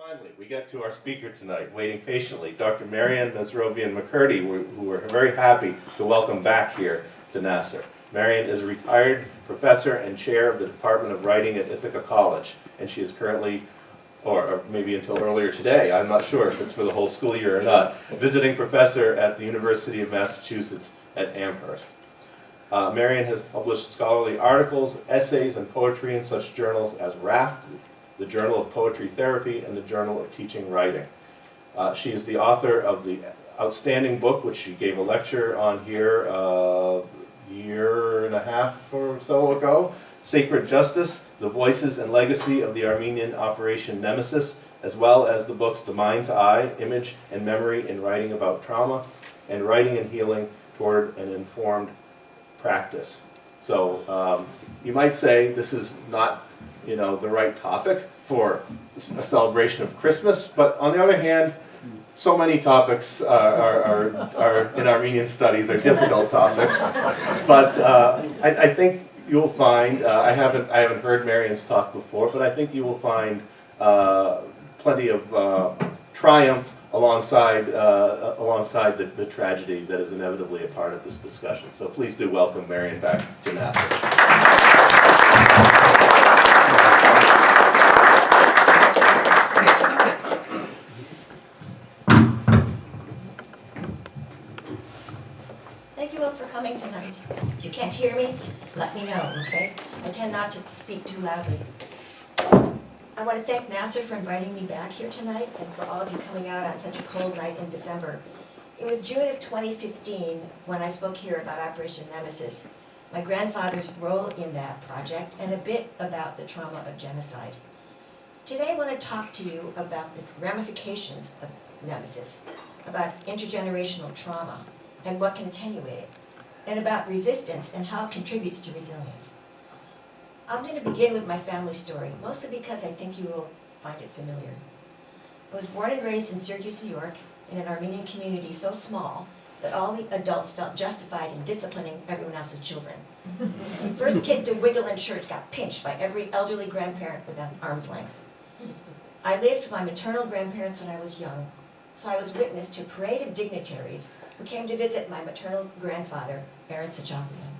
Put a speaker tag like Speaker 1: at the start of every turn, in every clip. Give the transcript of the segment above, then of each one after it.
Speaker 1: Finally, we get to our speaker tonight, waiting patiently, Dr. Marian Mesrobian MacCurdy, who we're very happy to welcome back here to NAASR. Marian is a retired professor and chair of the Department of Writing at Ithaca College, and she is currently, or maybe until earlier today, I'm not sure if it's for the whole school year or not, visiting professor at the University of Massachusetts at Amherst. Marian has published scholarly articles, essays, and poetry in such journals as Raft, the Journal of Poetry Therapy, and the Journal of Teaching Writing. She is the author of the outstanding book, which she gave a lecture on here a year and a half or so ago, Sacred Justice, The Voices and Legacy of the Armenian Operation Nemesis, as well as the books The Mind's Eye, Image and Memory in Writing About Trauma, and Writing and Healing Toward an Informed Practice. So you might say this is not the right topic for a celebration of Christmas, but on the other hand, so many topics are in Armenian studies are difficult topics. But I think you'll find, I haven't heard Marian's talk before, but I think you will find plenty of triumph alongside the tragedy that is inevitably a part of this discussion. So please do welcome Marian back to NAASR.
Speaker 2: Thank you all for coming tonight. If you can't hear me, let me know, okay? I tend not to speak too loudly. I want to thank NAASR for inviting me back here tonight and for all of you coming out on such a cold night in December. It was June of 2015 when I spoke here about Operation Nemesis, my grandfather's role in that project, and a bit about the trauma of genocide. Today I want to talk to you about the ramifications of Nemesis, about intergenerational trauma and what can attenuate it, and about resistance and how it contributes to resilience. I'm going to begin with my family story, mostly because I think you will find it familiar. I was born and raised in Syracuse, New York, in an Armenian community so small that all the adults felt justified in disciplining everyone else's children. The first kid to wiggle in church got pinched by every elderly grandparent within arm's length. I lived with my maternal grandparents when I was young, so I was witness to a parade of dignitaries who came to visit my maternal grandfather, Aaron Sachakian.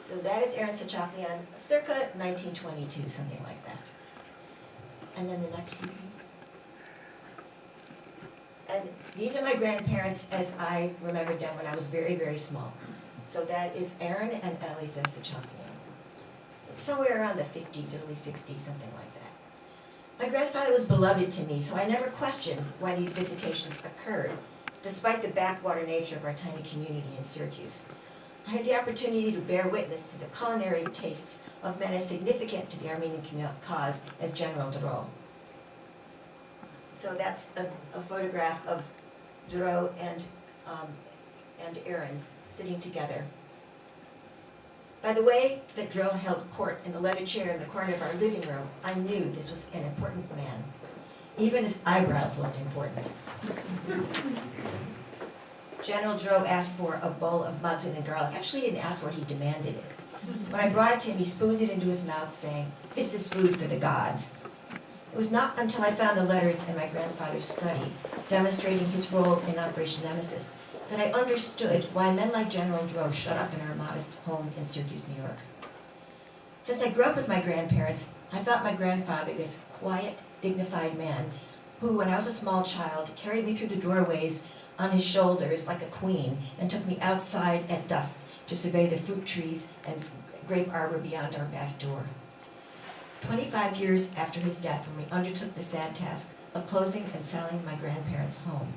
Speaker 2: So that is Aaron Sachakian, circa 1922, something like that. And then the next one, please. And these are my grandparents as I remembered them when I was very, very small. So that is Aaron and Eliza Sachakian. Somewhere around the 50s, early 60s, something like that. My grandfather was beloved to me, so I never questioned why these visitations occurred, despite the backwater nature of our tiny community in Syracuse. I had the opportunity to bear witness to the culinary tastes of men as significant to the Armenian cause as General Dro. So that's a photograph of Dro and Aaron sitting together. By the way that Dro held court in the leather chair in the corner of our living room, I knew this was an important man. Even his eyebrows looked important. General Dro asked for a bowl of mutton and garlic. Actually, he didn't ask for it, he demanded it. When I brought it to him, he spooned it into his mouth, saying, "This is food for the gods." It was not until I found the letters in my grandfather's study, demonstrating his role in Operation Nemesis, that I understood why men like General Dro showed up in our modest home in Syracuse, New York. Since I grew up with my grandparents, I thought my grandfather, this quiet, dignified man, who, when I was a small child, carried me through the doorways on his shoulders like a queen and took me outside at dusk to survey the fruit trees and grape arbor beyond our back door. 25 years after his death, when we undertook the sad task of closing and selling my grandparents' home,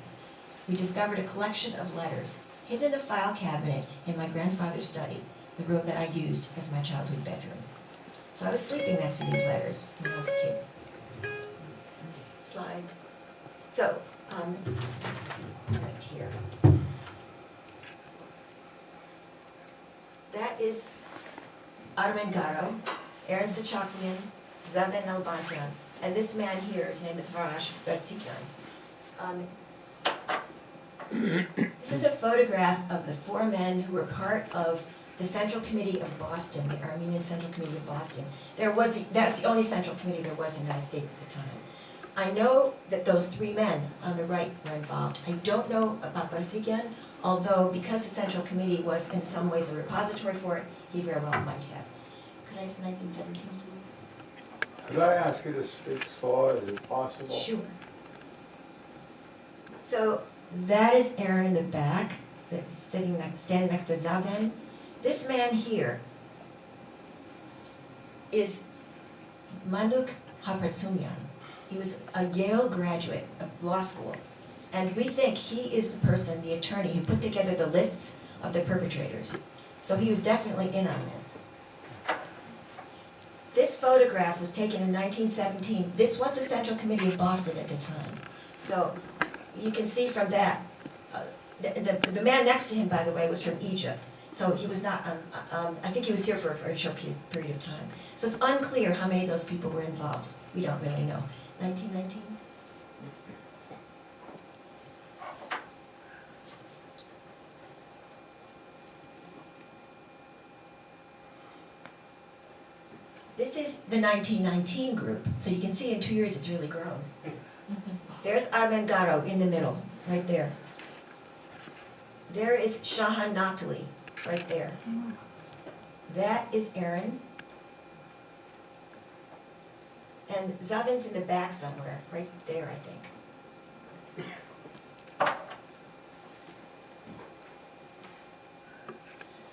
Speaker 2: we discovered a collection of letters hidden in a file cabinet in my grandfather's study, the room that I used as my childhood bedroom. So I was sleeping next to these letters when I was a kid. Slide. So, right here. That is Armen Garo, Aaron Sachakian, Zaven Albantian, and this man here, his name is Varash Versikian. This is a photograph of the 4 men who were part of the Central Committee of Boston, the Armenian Central Committee of Boston. That's the only central committee there was in the United States at the time. I know that those three men on the right were involved. I don't know about Barsigyan, although because the Central Committee was in some ways a repository for it, he very well might have. Could I have 1917, please?
Speaker 3: Could I ask you to speak slower, is it possible?
Speaker 2: Sure. So that is Aaron in the back, that's standing next to Zaven. This man here is Manuk Hapratsumyan. He was a Yale graduate of law school, and we think he is the person, the attorney, who put together the lists of the perpetrators. So he was definitely in on this. This photograph was taken in 1917. This was the Central Committee of Boston at the time. So you can see from that, the man next to him, by the way, was from Egypt. So he was not, I think he was here for a very short period of time. So it's unclear how many of those people were involved. We don't really know. 1919? This is the 1919 group. So you can see in 2 years it's really grown. There's Armengaro in the middle, right there. There is Shahan Natali, right there. That is Aaron. And Zavin's in the back somewhere, right there, I think.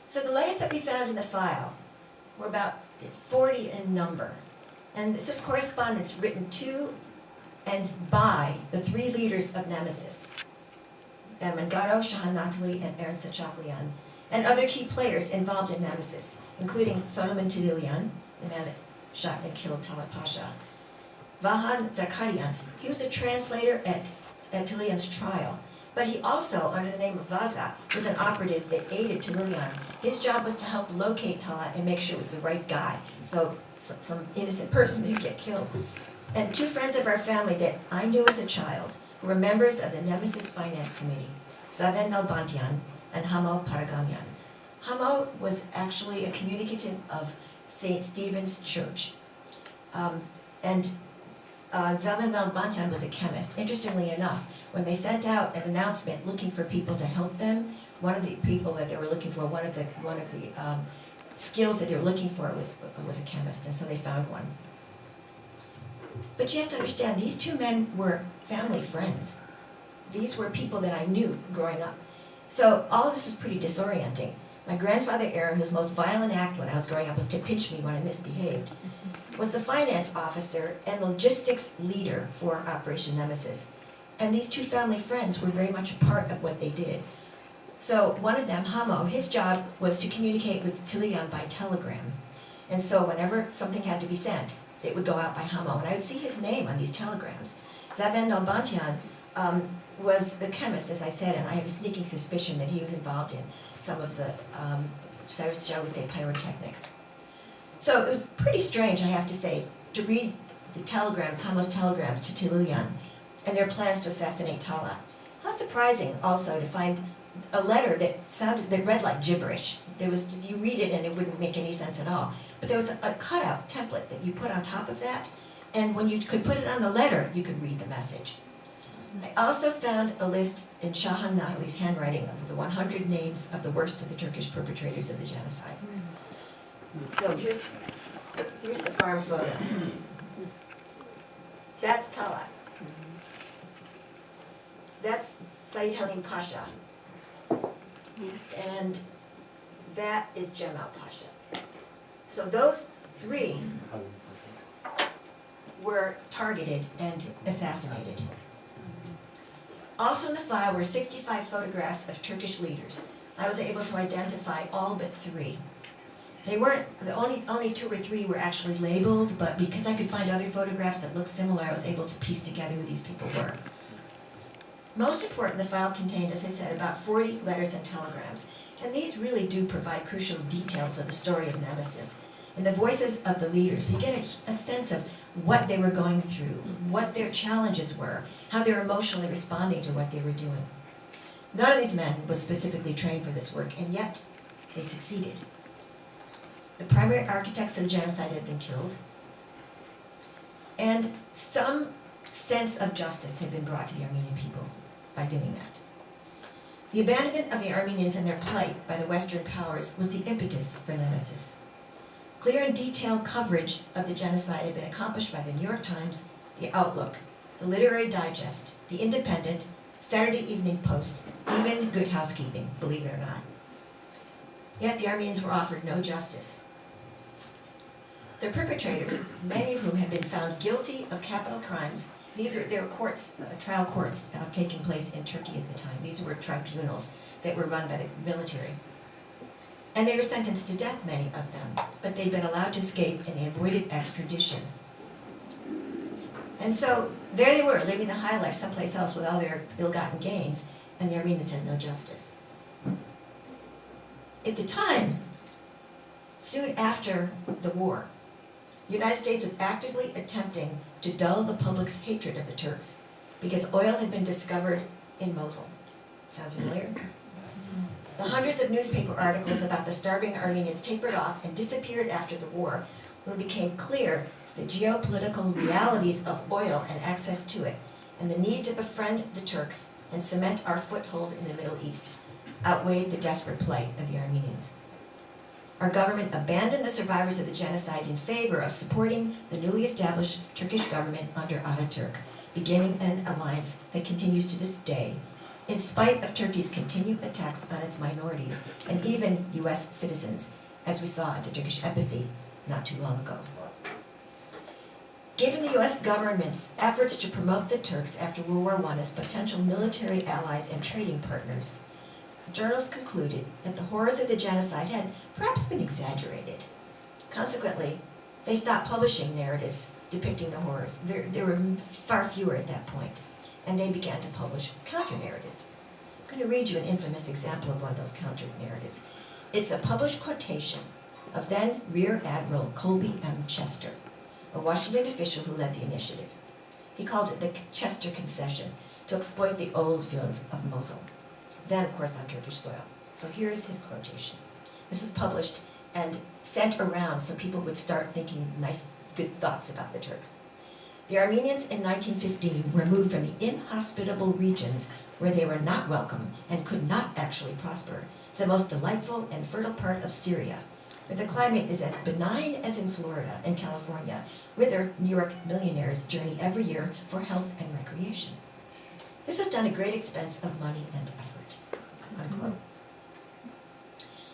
Speaker 2: So the letters that we found in the file were about 40 in number. And this is correspondence written to and by the three leaders of Nemesis, Armengaro, Shahan Natali, and Aaron Sachaklian, and other key players involved in Nemesis, including Solomon Tililian, the man that shot and killed Talat Pasha, Vahan Zakarian. He was a translator at Tililian's trial, but he also, under the name of Vaza, was an operative that aided Tililian. His job was to help locate Talat and make sure it was the right guy, so some innocent person didn't get killed. And two friends of our family that I knew as a child who were members of the Nemesis Finance Committee, Zaven Nalbantian and Hamo Paragamyan. Hamo was actually a communicant of St. Stephen's Church. Zaven Nalbantian was a chemist. Interestingly enough, when they sent out an announcement looking for people to help them, one of the people that they were looking for, one of the skills that they were looking for was a chemist, and so they found one. But you have to understand, these two men were family friends. These were people that I knew growing up. So all of this was pretty disorienting. My grandfather Aaron, whose most violent act when I was growing up was to pinch me when I misbehaved, was the finance officer and logistics leader for Operation Nemesis. And these two family friends were very much a part of what they did. So one of them, Hamo, his job was to communicate with Tilian by telegram. And so whenever something had to be sent, it would go out by Hamo, and I would see his name on these telegrams. Zaven Nalbantian was the chemist, as I said, and I have a sneaking suspicion that he was involved in some of the, shall we say, pyrotechnics. So it was pretty strange, I have to say, to read the telegrams, Hamo's telegrams to Tililian, and their plans to assassinate Talat. How surprising also to find a letter that read like gibberish. You read it and it wouldn't make any sense at all. But there was a cutout template that you put on top of that, and when you could put it on the letter, you could read the message. I also found a list in Shahan Natali's handwriting of the 100 names of the worst of the Turkish perpetrators of the genocide. So here's the farm photo. That's Talat. That's Said Halim Pasha. And that is Cemal Pasha. So those three were targeted and assassinated. Also in the file were 65 photographs of Turkish leaders. I was able to identify all but three. They weren't, only two or three were actually labeled, but because I could find other photographs that looked similar, I was able to piece together who these people were. Most important, the file contained, as I said, about 40 letters and telegrams. And these really do provide crucial details of the story of Nemesis and the voices of the leaders. So you get a sense of what they were going through, what their challenges were, how they were emotionally responding to what they were doing. None of these men was specifically trained for this work, and yet they succeeded. The primary architects of the genocide had been killed, and some sense of justice had been brought to the Armenian people by doing that. The abandonment of the Armenians and their plight by the Western powers was the impetus for Nemesis. Clear and detailed coverage of the genocide had been accomplished by the New York Times, the Outlook, the Literary Digest, the Independent, Saturday Evening Post, even Good Housekeeping, believe it or not. Yet the Armenians were offered no justice. The perpetrators, many of whom had been found guilty of capital crimes, there were courts, trial courts taking place in Turkey at the time. These were tribunals that were run by the military. And they were sentenced to death, many of them, but they'd been allowed to escape and they avoided extradition. And so there they were, living the high life someplace else with all their ill-gotten gains, and the Armenians had no justice. At the time, soon after the war, the United States was actively attempting to dull the public's hatred of the Turks because oil had been discovered in Mosul. Sound familiar? The hundreds of newspaper articles about the starving Armenians tapered off and disappeared after the war when it became clear the geopolitical realities of oil and access to it, and the need to befriend the Turks and cement our foothold in the Middle East outweighed the desperate plight of the Armenians. Our government abandoned the survivors of the genocide in favor of supporting the newly established Turkish government under Ataturk, beginning an alliance that continues to this day, in spite of Turkey's continued attacks on its minorities and even U.S. citizens, as we saw at the Turkish embassy not too long ago. Given the U.S. government's efforts to promote the Turks after World War I as potential military allies and trading partners, journalists concluded that the horrors of the genocide had perhaps been exaggerated. Consequently, they stopped publishing narratives depicting the horrors. There were far fewer at that point, and they began to publish counter-narratives. I'm going to read you an infamous example of one of those counter-narratives. It's a published quotation of then Rear Admiral Colby M. Chester, a Washington official who led the initiative. He called it the Chester Concession to exploit the oil fields of Mosul, then of course on Turkish soil. So here's his quotation. This was published and sent around so people would start thinking nice, good thoughts about the Turks. The Armenians in 1915 were moved from the inhospitable regions where they were not welcome and could not actually prosper to the most delightful and fertile part of Syria, where the climate is as benign as in Florida and California, whither New York millionaires journey every year for health and recreation. This was done at great expense of money and effort, unquote.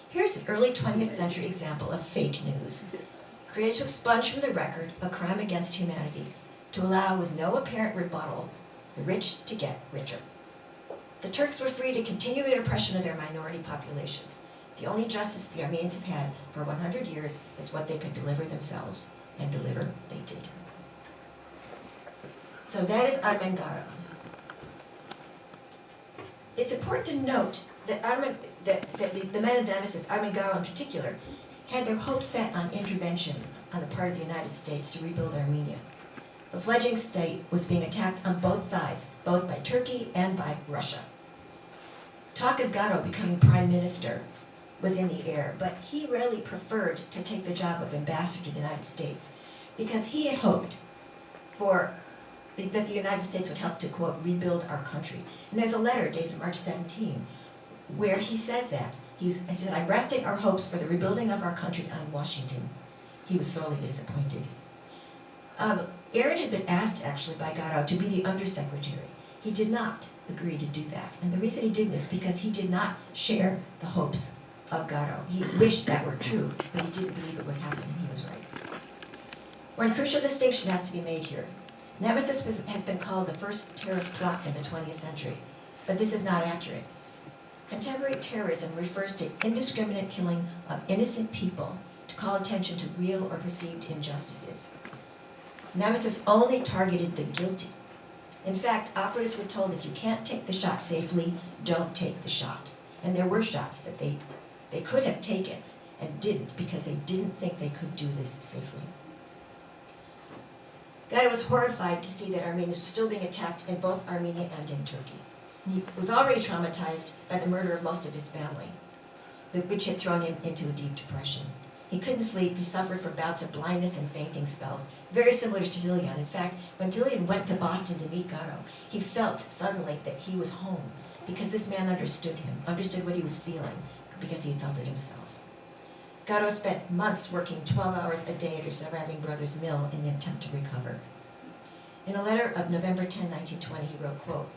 Speaker 2: Here's an early 20th century example of fake news, created to expunge from the record a crime against humanity, to allow with no apparent rebuttal the rich to get richer. The Turks were free to continue the oppression of their minority populations. The only justice the Armenians have had for 100 years is what they could deliver themselves, and deliver they did. So that is Armengara. It's important to note that the Men of Nemesis, Armengara in particular, had their hopes set on intervention on the part of the United States to rebuild Armenia. The fledgling state was being attacked on both sides, both by Turkey and by Russia. Talk of Garo becoming prime minister was in the air, but he really preferred to take the job of ambassador to the United States because he had hoped that the United States would help to, quote, rebuild our country. And there's a letter dated March 17 where he says that. He said, I'm resting our hopes for the rebuilding of our country on Washington. He was sorely disappointed. Aaron had been asked, actually, by Garo to be the undersecretary. He did not agree to do that. And the reason he didn't is because he did not share the hopes of Garo. He wished that were true, but he didn't believe it would happen, and he was right. One crucial distinction has to be made here. Nemesis has been called the first terrorist plot in the 20th century, but this is not accurate. Contemporary terrorism refers to indiscriminate killing of innocent people to call attention to real or perceived injustices. Nemesis only targeted the guilty. In fact, operatives were told if you can't take the shot safely, don't take the shot. And there were shots that they could have taken and didn't because they didn't think they could do this safely. Garo was horrified to see that Armenians were still being attacked in both Armenia and in Turkey. He was already traumatized by the murder of most of his family. which had thrown him into a deep depression. He couldn't sleep, he suffered from bouts of blindness and fainting spells, very similar to Tilian. In fact, when Tilian went to Boston to meet Gatto, he felt suddenly that he was home, because this man understood him, understood what he was feeling, because he had felt it himself. Gatto spent months working 12 hours a day at her surviving brother's mill in the attempt to recover. In a letter of November 10, 1920, he wrote, quote,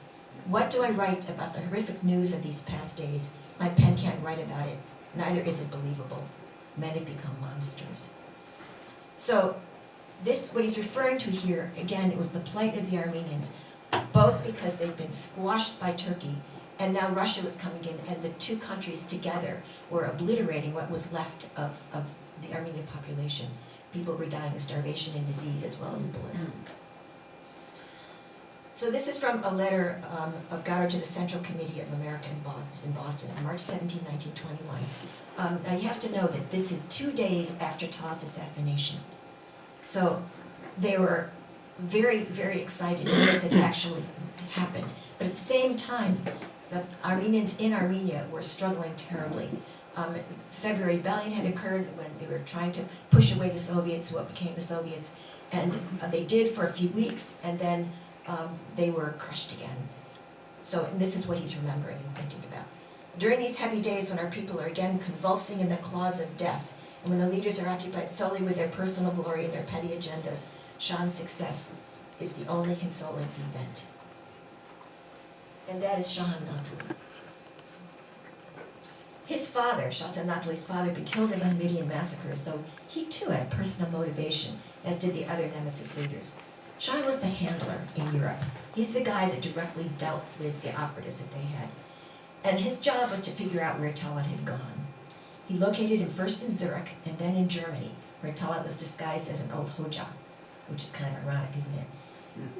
Speaker 2: "What do I write about the horrific news of these past days? My pen can't write about it, neither is it believable. Men have become monsters." So this, what he's referring to here, again, it was the plight of the Armenians, both because they'd been squashed by Turkey, and now Russia was coming in, and the two countries together were obliterating what was left of the Armenian population. People were dying of starvation and disease as well as bullets. So this is from a letter of Gatto to the Central Committee of America in Boston on March 17, 1921. Now you have to know that this is 2 days after Talat's assassination. So they were very, very excited that this had actually happened. But at the same time, the Armenians in Armenia were struggling terribly. The February rebellion had occurred when they were trying to push away the Soviets, what became the Soviets, and they did for a few weeks, and then they were crushed again. So and this is what he's remembering and thinking about. During these heavy days when our people are again convulsing in the claws of death, and when the leaders are occupied solely with their personal glory and their petty agendas, Shahan's success is the only consoling event. And that is Shahan Natali. His father, Shatan Natali's father, had been killed in the Hamidian massacre, so he too had personal motivation, as did the other Nemesis leaders. Shahan was the handler in Europe. He's the guy that directly dealt with the operatives that they had. And his job was to figure out where Talat had gone. He located him first in Zurich and then in Germany, where Talat was disguised as an old Hoja, which is kind of ironic, isn't it?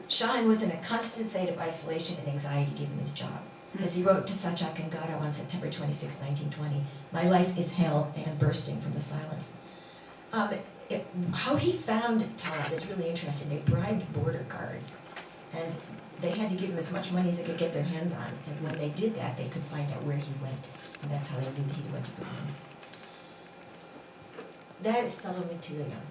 Speaker 2: Shahan was in a constant state of isolation and anxiety given his job. As he wrote to Sachak and Gatto on September 26, 1920, "My life is hell, I am bursting from the silence." How he found Talat is really interesting. They bribed border guards, and they had to give him as much money as they could get their hands on, and when they did that, they could find out where he went, and that's how they knew that he went to Berlin. That is Solomon Tilian.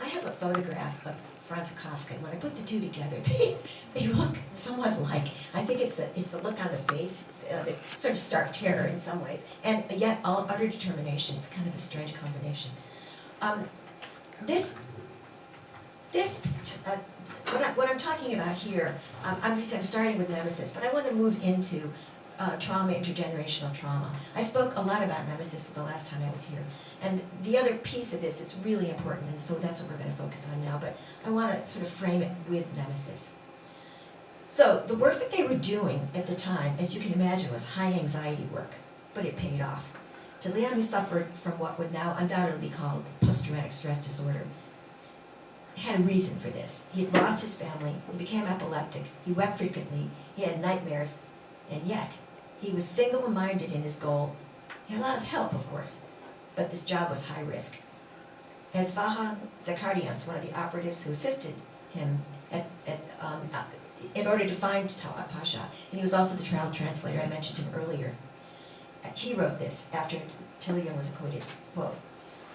Speaker 2: I have a photograph of Franz Kafka. When I put the two together, they look somewhat alike. I think it's the look on the face, the sort of stark terror in some ways, and yet all utter determination. It's kind of a strange combination. What I'm talking about here, obviously I'm starting with Nemesis, but I want to move into trauma, intergenerational trauma. I spoke a lot about Nemesis the last time I was here, and the other piece of this is really important, and so that's what we're going to focus on now, but I want to sort of frame it with Nemesis. So the work that they were doing at the time, as you can imagine, was high anxiety work, but it paid off. Tilian, who suffered from what would now undoubtedly be called post-traumatic stress disorder, had a reason for this. He had lost his family, he became epileptic, he wept frequently, he had nightmares, and yet he was single-minded in his goal. He had a lot of help, of course, but this job was high risk. As Vahan Zakardians, one of the operatives who assisted him in order to find Talat Pasha, and he was also the trial translator, I mentioned him earlier, he wrote this after Tilian was acquitted, quote,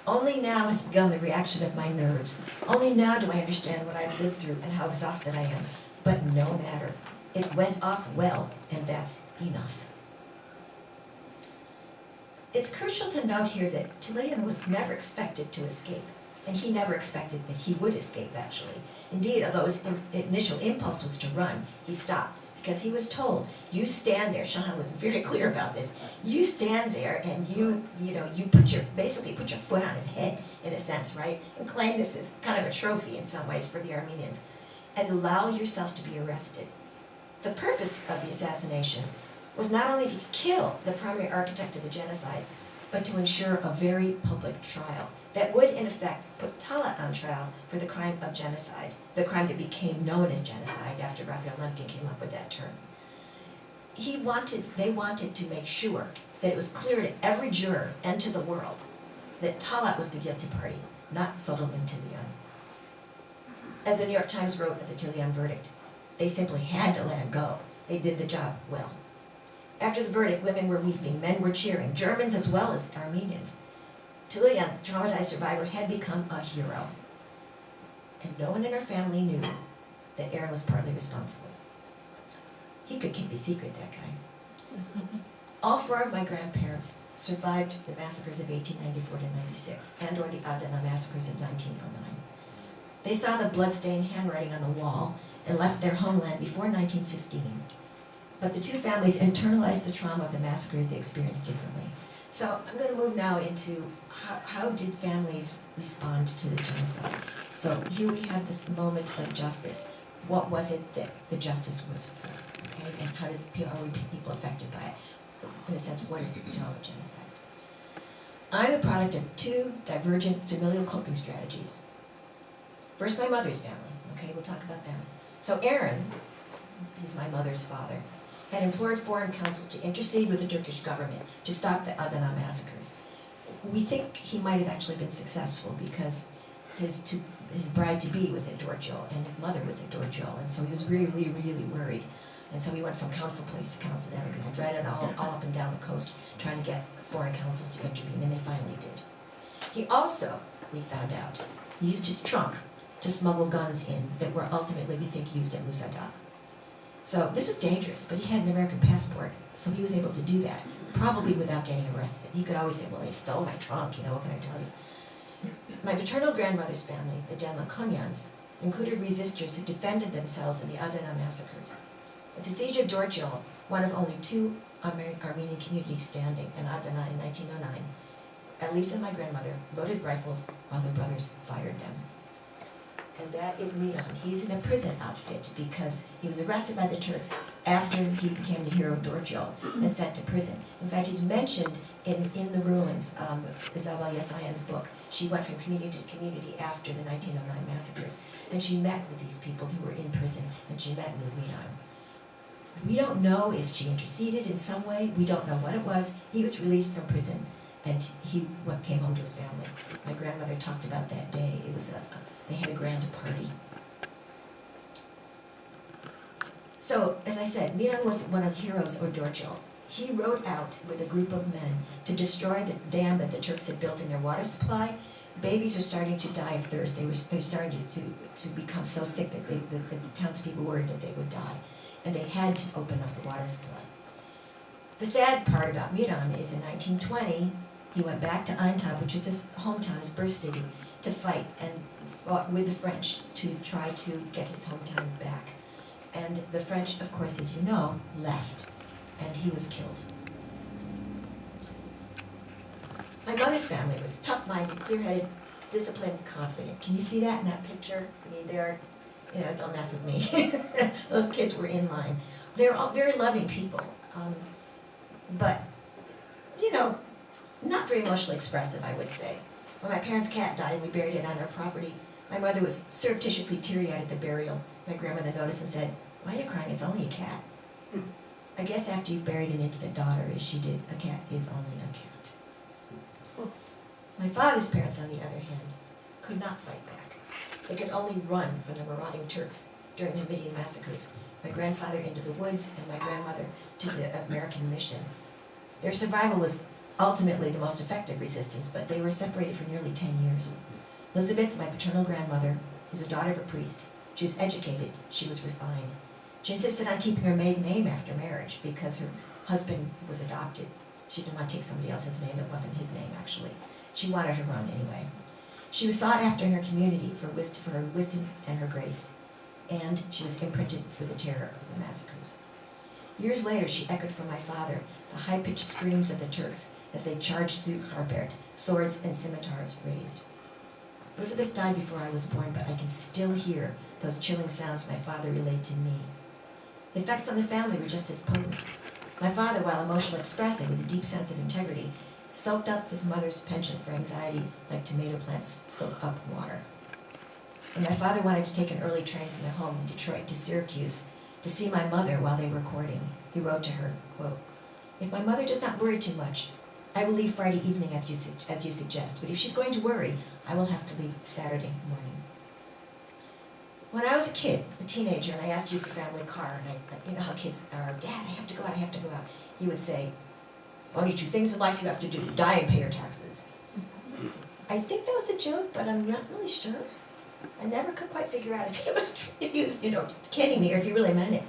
Speaker 2: "Only now has begun the reaction of my nerves. Only now do I understand what I've lived through and how exhausted I am. But no matter. It went off well, and that's enough." It's crucial to note here that Tilian was never expected to escape, and he never expected that he would escape, actually. Indeed, although his initial impulse was to run, he stopped, because he was told, you stand there, Shahan was very clear about this, you stand there and you basically put your foot on his head, in a sense, right? And claim this as kind of a trophy in some ways for the Armenians, and allow yourself to be arrested. The purpose of the assassination was not only to kill the primary architect of the genocide, but to ensure a very public trial that would, in effect, put Talat on trial for the crime of genocide, the crime that became known as genocide after Raphael Lemkin came up with that term. They wanted to make sure that it was clear to every juror and to the world that Talat was the guilty party, not Solomon Tilian. As the New York Times wrote of the Tilian verdict, they simply had to let him go. They did the job well. After the verdict, women were weeping, men were cheering, Germans as well as Armenians. To Lilian, the traumatized survivor had become a hero. And no one in her family knew that Aaron was partly responsible. He could keep a secret, that guy. All four of my grandparents survived the massacres of 1894 to 96, and or the Adana massacres of 1909. They saw the bloodstained handwriting on the wall and left their homeland before 1915. But the two families internalized the trauma of the massacres they experienced differently. So I'm going to move now into how did families respond to the genocide. So here we have this moment of justice. What was it that the justice was for? Okay, and how are people affected by it? In a sense, what is the trauma of genocide? I'm a product of two divergent familial coping strategies. First, my mother's family. Okay, we'll talk about them. So Aaron, he's my mother's father, had implored foreign councils to intercede with the Turkish government to stop the Adana massacres. We think he might have actually been successful because his bride-to-be was at Dorjol and his mother was at Dorjol, and so he was really, really worried. And so we went from council place to council down, because I dreaded all up and down the coast trying to get foreign councils to intervene, and they finally did. He also, we found out, used his trunk to smuggle guns in that were ultimately, we think, used at Musadah. So this was dangerous, but he had an American passport, so he was able to do that, probably without getting arrested. He could always say, well, they stole my trunk, what can I tell you? My paternal grandmother's family, the Delmakonyans, included resistors who defended themselves in the Adana massacres. At the siege of Dorjol, one of only two Armenian communities standing in Adana in 1909, Elisa and my grandmother loaded rifles while their brothers fired them. And that is Miran. He's in a prison outfit because he was arrested by the Turks after he became the hero of Dorjol and sent to prison. In fact, he's mentioned in the ruins, Isabel Yasayan's book. She went from community to community after the 1909 massacres, and she met with these people who were in prison, and she met with Miran. We don't know if she interceded in some way. We don't know what it was. He was released from prison, and he came home to his family. My grandmother talked about that day. It was they had a grand party. So, as I said, Miran was one of the heroes of Dorjol. He rode out with a group of men to destroy the dam that the Turks had built in their water supply. Babies were starting to die of thirst. They're starting to become so sick that the townspeople worried that they would die. And they had to open up the water supply. The sad part about Miran is in 1920, he went back to Aintab, which was his hometown, his birth city, to fight and fought with the French to try to get his hometown back. And the French, of course, as you know, left, and he was killed. My mother's family was tough-minded, clear-headed, disciplined, confident. Can you see that in that picture? I mean, they're, don't mess with me. Those kids were in line. They're all very loving people, but, not very emotionally expressive, I would say. When my parents' cat died and we buried it on our property, my mother was surreptitiously teary-eyed at the burial. My grandmother noticed and said, "Why are you crying? It's only a cat." I guess after you've buried an infant daughter, as she did, a cat is only a cat. My father's parents, on the other hand, could not fight back. They could only run from the marauding Turks during the Hamidian massacres. My grandfather into the woods and my grandmother to the American mission. Their survival was ultimately the most effective resistance, but they were separated for nearly 10 years. Elizabeth, my paternal grandmother, was the daughter of a priest. She was educated, she was refined. She insisted on keeping her maiden name after marriage because her husband was adopted. She didn't want to take somebody else's name that wasn't his name, actually. She wanted her own anyway. She was sought after in her community for her wisdom and her grace, and she was imprinted with the terror of the massacres. Years later, she echoed from my father the high-pitched screams of the Turks as they charged through Kharbert, swords and scimitars raised. Elizabeth died before I was born, but I can still hear those chilling sounds my father relayed to me. The effects on the family were just as potent. My father, while emotionally expressive with a deep sense of integrity, soaked up his mother's penchant for anxiety like tomato plants soak up water. And my father wanted to take an early train from their home in Detroit to Syracuse to see my mother while they were courting. He wrote to her, quote, "If my mother does not worry too much, I will leave Friday evening as you suggest, but if she's going to worry, I will have to leave Saturday morning." When I was a kid, a teenager, and I asked to use the family car, and you know how kids are, "Dad, I have to go out, I have to go out." he would say, only two things in life you have to do, die and pay your taxes. I think that was a joke, but I'm not really sure. I never could quite figure out if he was kidding me or if he really meant it.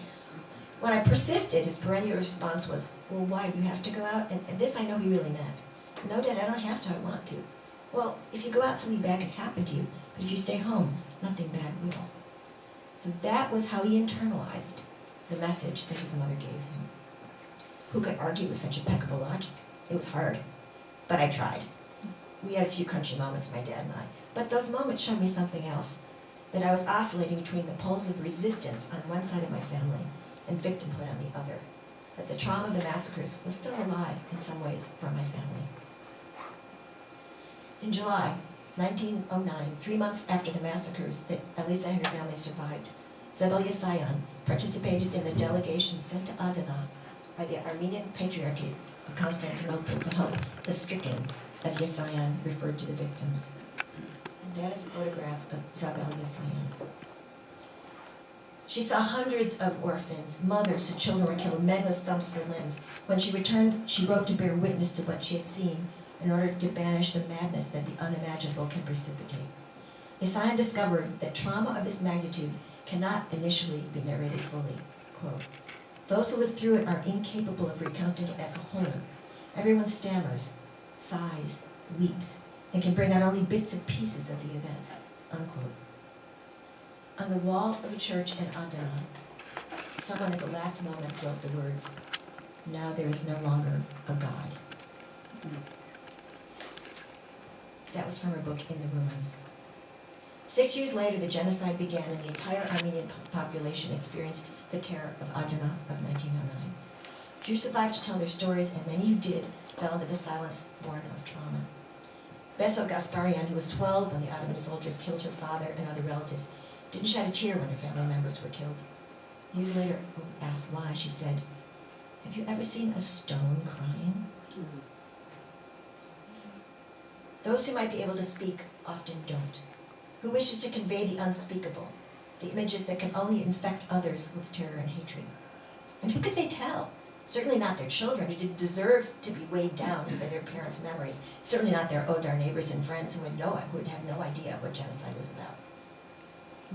Speaker 2: When I persisted, his perennial response was, well, why, do you have to go out? And this I know he really meant. No, Dad, I don't have to, I want to. Well, if you go out, something bad can happen to you, but if you stay home, nothing bad will. So that was how he internalized the message that his mother gave him. Who could argue with such impeccable logic? It was hard, but I tried. We had a few crunchy moments, my dad and I, but those moments showed me something else, that I was oscillating between the poles of resistance on one side of my family and victimhood on the other, that the trauma of the massacres was still alive in some ways for my family. In July 1909, 3 months after the massacres that Elisa and her family survived, Zabel Yasayan participated in the delegation sent to Adana by the Armenian Patriarchate of Constantinople to help the stricken, as Yasayan referred to the victims. And that is a photograph of Zabel Yasayan. She saw hundreds of orphans, mothers whose children were killed, men with stumps for limbs. When she returned, she wrote to bear witness to what she had seen in order to banish the madness that the unimaginable can precipitate. Yasayan discovered that trauma of this magnitude cannot initially be narrated fully. Quote, those who live through it are incapable of recounting it as a whole. Everyone stammers, sighs, weeps, and can bring out only bits and pieces of the events. Unquote. On the wall of a church in Adana, someone at the last moment wrote the words, now there is no longer a God. That was from her book, In the Ruins. 6 years later, the genocide began and the entire Armenian population experienced the terror of Adana of 1909. Few survived to tell their stories, and many who did fell into the silence born of trauma. Beso Gasparian, who was 12 when the Ottoman soldiers killed her father and other relatives, didn't shed a tear when her family members were killed. Years later, when asked why, she said, have you ever seen a stone crying? Those who might be able to speak often don't. Who wishes to convey the unspeakable, the images that can only infect others with terror and hatred? And who could they tell? Certainly not their children, who didn't deserve to be weighed down by their parents' memories. Certainly not their Odar neighbors and friends who would have no idea what genocide was about.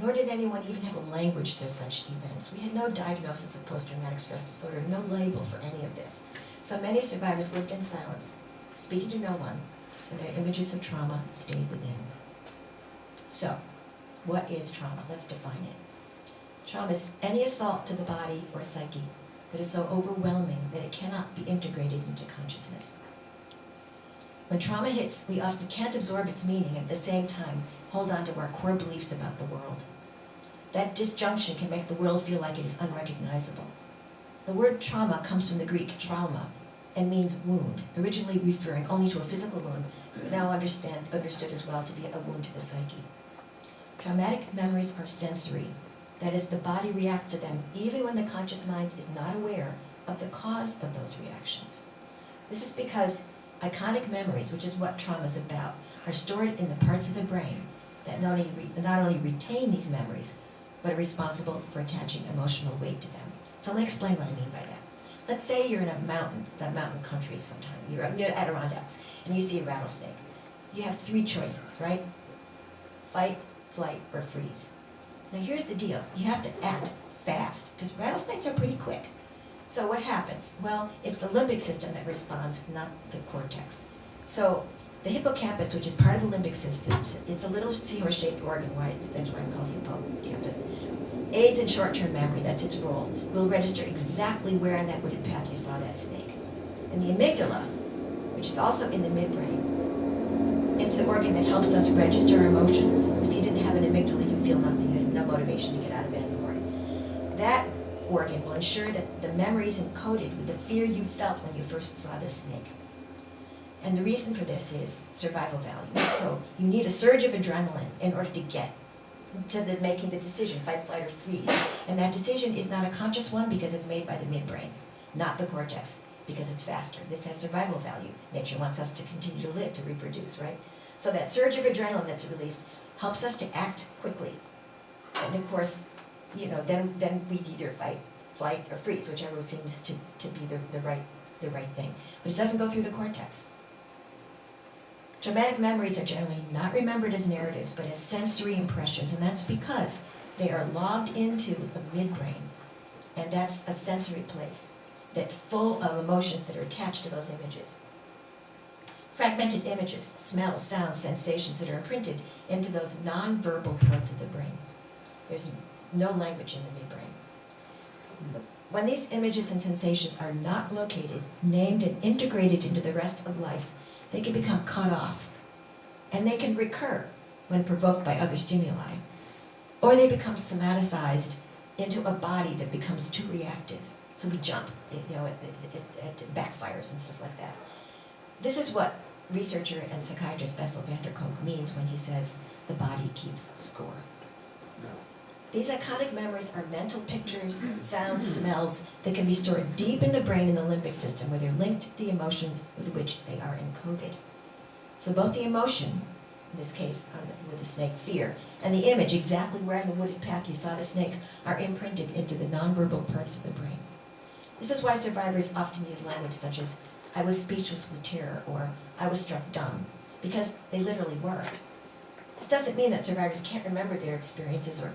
Speaker 2: Nor did anyone even have a language to such events. We had no diagnosis of post-traumatic stress disorder, no label for any of this. So many survivors lived in silence, speaking to no one, and their images of trauma stayed within. So, what is trauma? Let's define it. Trauma is any assault to the body or psyche that is so overwhelming that it cannot be integrated into consciousness. When trauma hits, we often can't absorb its meaning and at the same time hold on to our core beliefs about the world. That disjunction can make the world feel like it is unrecognizable. The word trauma comes from the Greek trauma and means wound, originally referring only to a physical wound, but now understood as well to be a wound to the psyche. Traumatic memories are sensory. That is, the body reacts to them even when the conscious mind is not aware of the cause of those reactions. This is because iconic memories, which is what trauma is about, are stored in the parts of the brain that not only retain these memories, but are responsible for attaching emotional weight to them. So let me explain what I mean by that. Let's say you're in a mountain country sometime, you're near the Adirondacks, and you see a rattlesnake. You have 3 choices, right? Fight, flight, or freeze. Now here's the deal, you have to act fast, because rattlesnakes are pretty quick. So what happens? Well, it's the limbic system that responds, not the cortex. So the hippocampus, which is part of the limbic system, it's a little seahorse-shaped organ, that's why it's called hippocampus, aids in short-term memory, that's its role, will register exactly where on that wooded path you saw that snake. And the amygdala, which is also in the midbrain, it's the organ that helps us register our emotions. If you didn't have an amygdala, you feel nothing, you have no motivation to get out of bed in the morning. That organ will ensure that the memory is encoded with the fear you felt when you first saw this snake. And the reason for this is survival value. So you need a surge of adrenaline in order to get to making the decision, fight, flight, or freeze. And that decision is not a conscious one because it's made by the midbrain, not the cortex, because it's faster. This has survival value. Nature wants us to continue to live, to reproduce, right? So that surge of adrenaline that's released helps us to act quickly. And of course, then we either fight, flight, or freeze, whichever seems to be the right the right thing, but it doesn't go through the cortex. Traumatic memories are generally not remembered as narratives, but as sensory impressions, and that's because they are logged into the midbrain, and that's a sensory place that's full of emotions that are attached to those images. Fragmented images, smells, sounds, sensations that are imprinted into those nonverbal parts of the brain. There's no language in the midbrain. When these images and sensations are not located, named, and integrated into the rest of life, they can become cut off, and they can recur when provoked by other stimuli, or they become somaticized into a body that becomes too reactive. So we jump, it backfires and stuff like that. This is what researcher and psychiatrist Bessel van der Kolk means when he says the body keeps score. These iconic memories are mental pictures, sounds, smells that can be stored deep in the brain in the limbic system, where they're linked to the emotions with which they are encoded. So both the emotion, in this case with the snake, fear, and the image, exactly where in the wooded path you saw the snake, are imprinted into the nonverbal parts of the brain. This is why survivors often use language such as, "I was speechless with terror," or "I was struck dumb," because they literally were. This doesn't mean that survivors can't remember their experiences or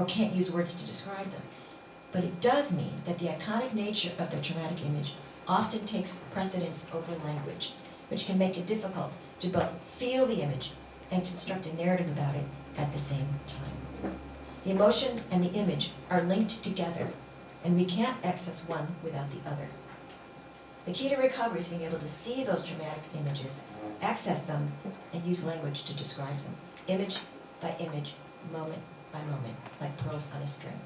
Speaker 2: can't use words to describe them. But it does mean that the iconic nature of the traumatic image often takes precedence over language, which can make it difficult to both feel the image and construct a narrative about it at the same time. The emotion and the image are linked together, and we can't access one without the other. The key to recovery is being able to see those traumatic images, access them, and use language to describe them, image by image, moment by moment, like pearls on a string.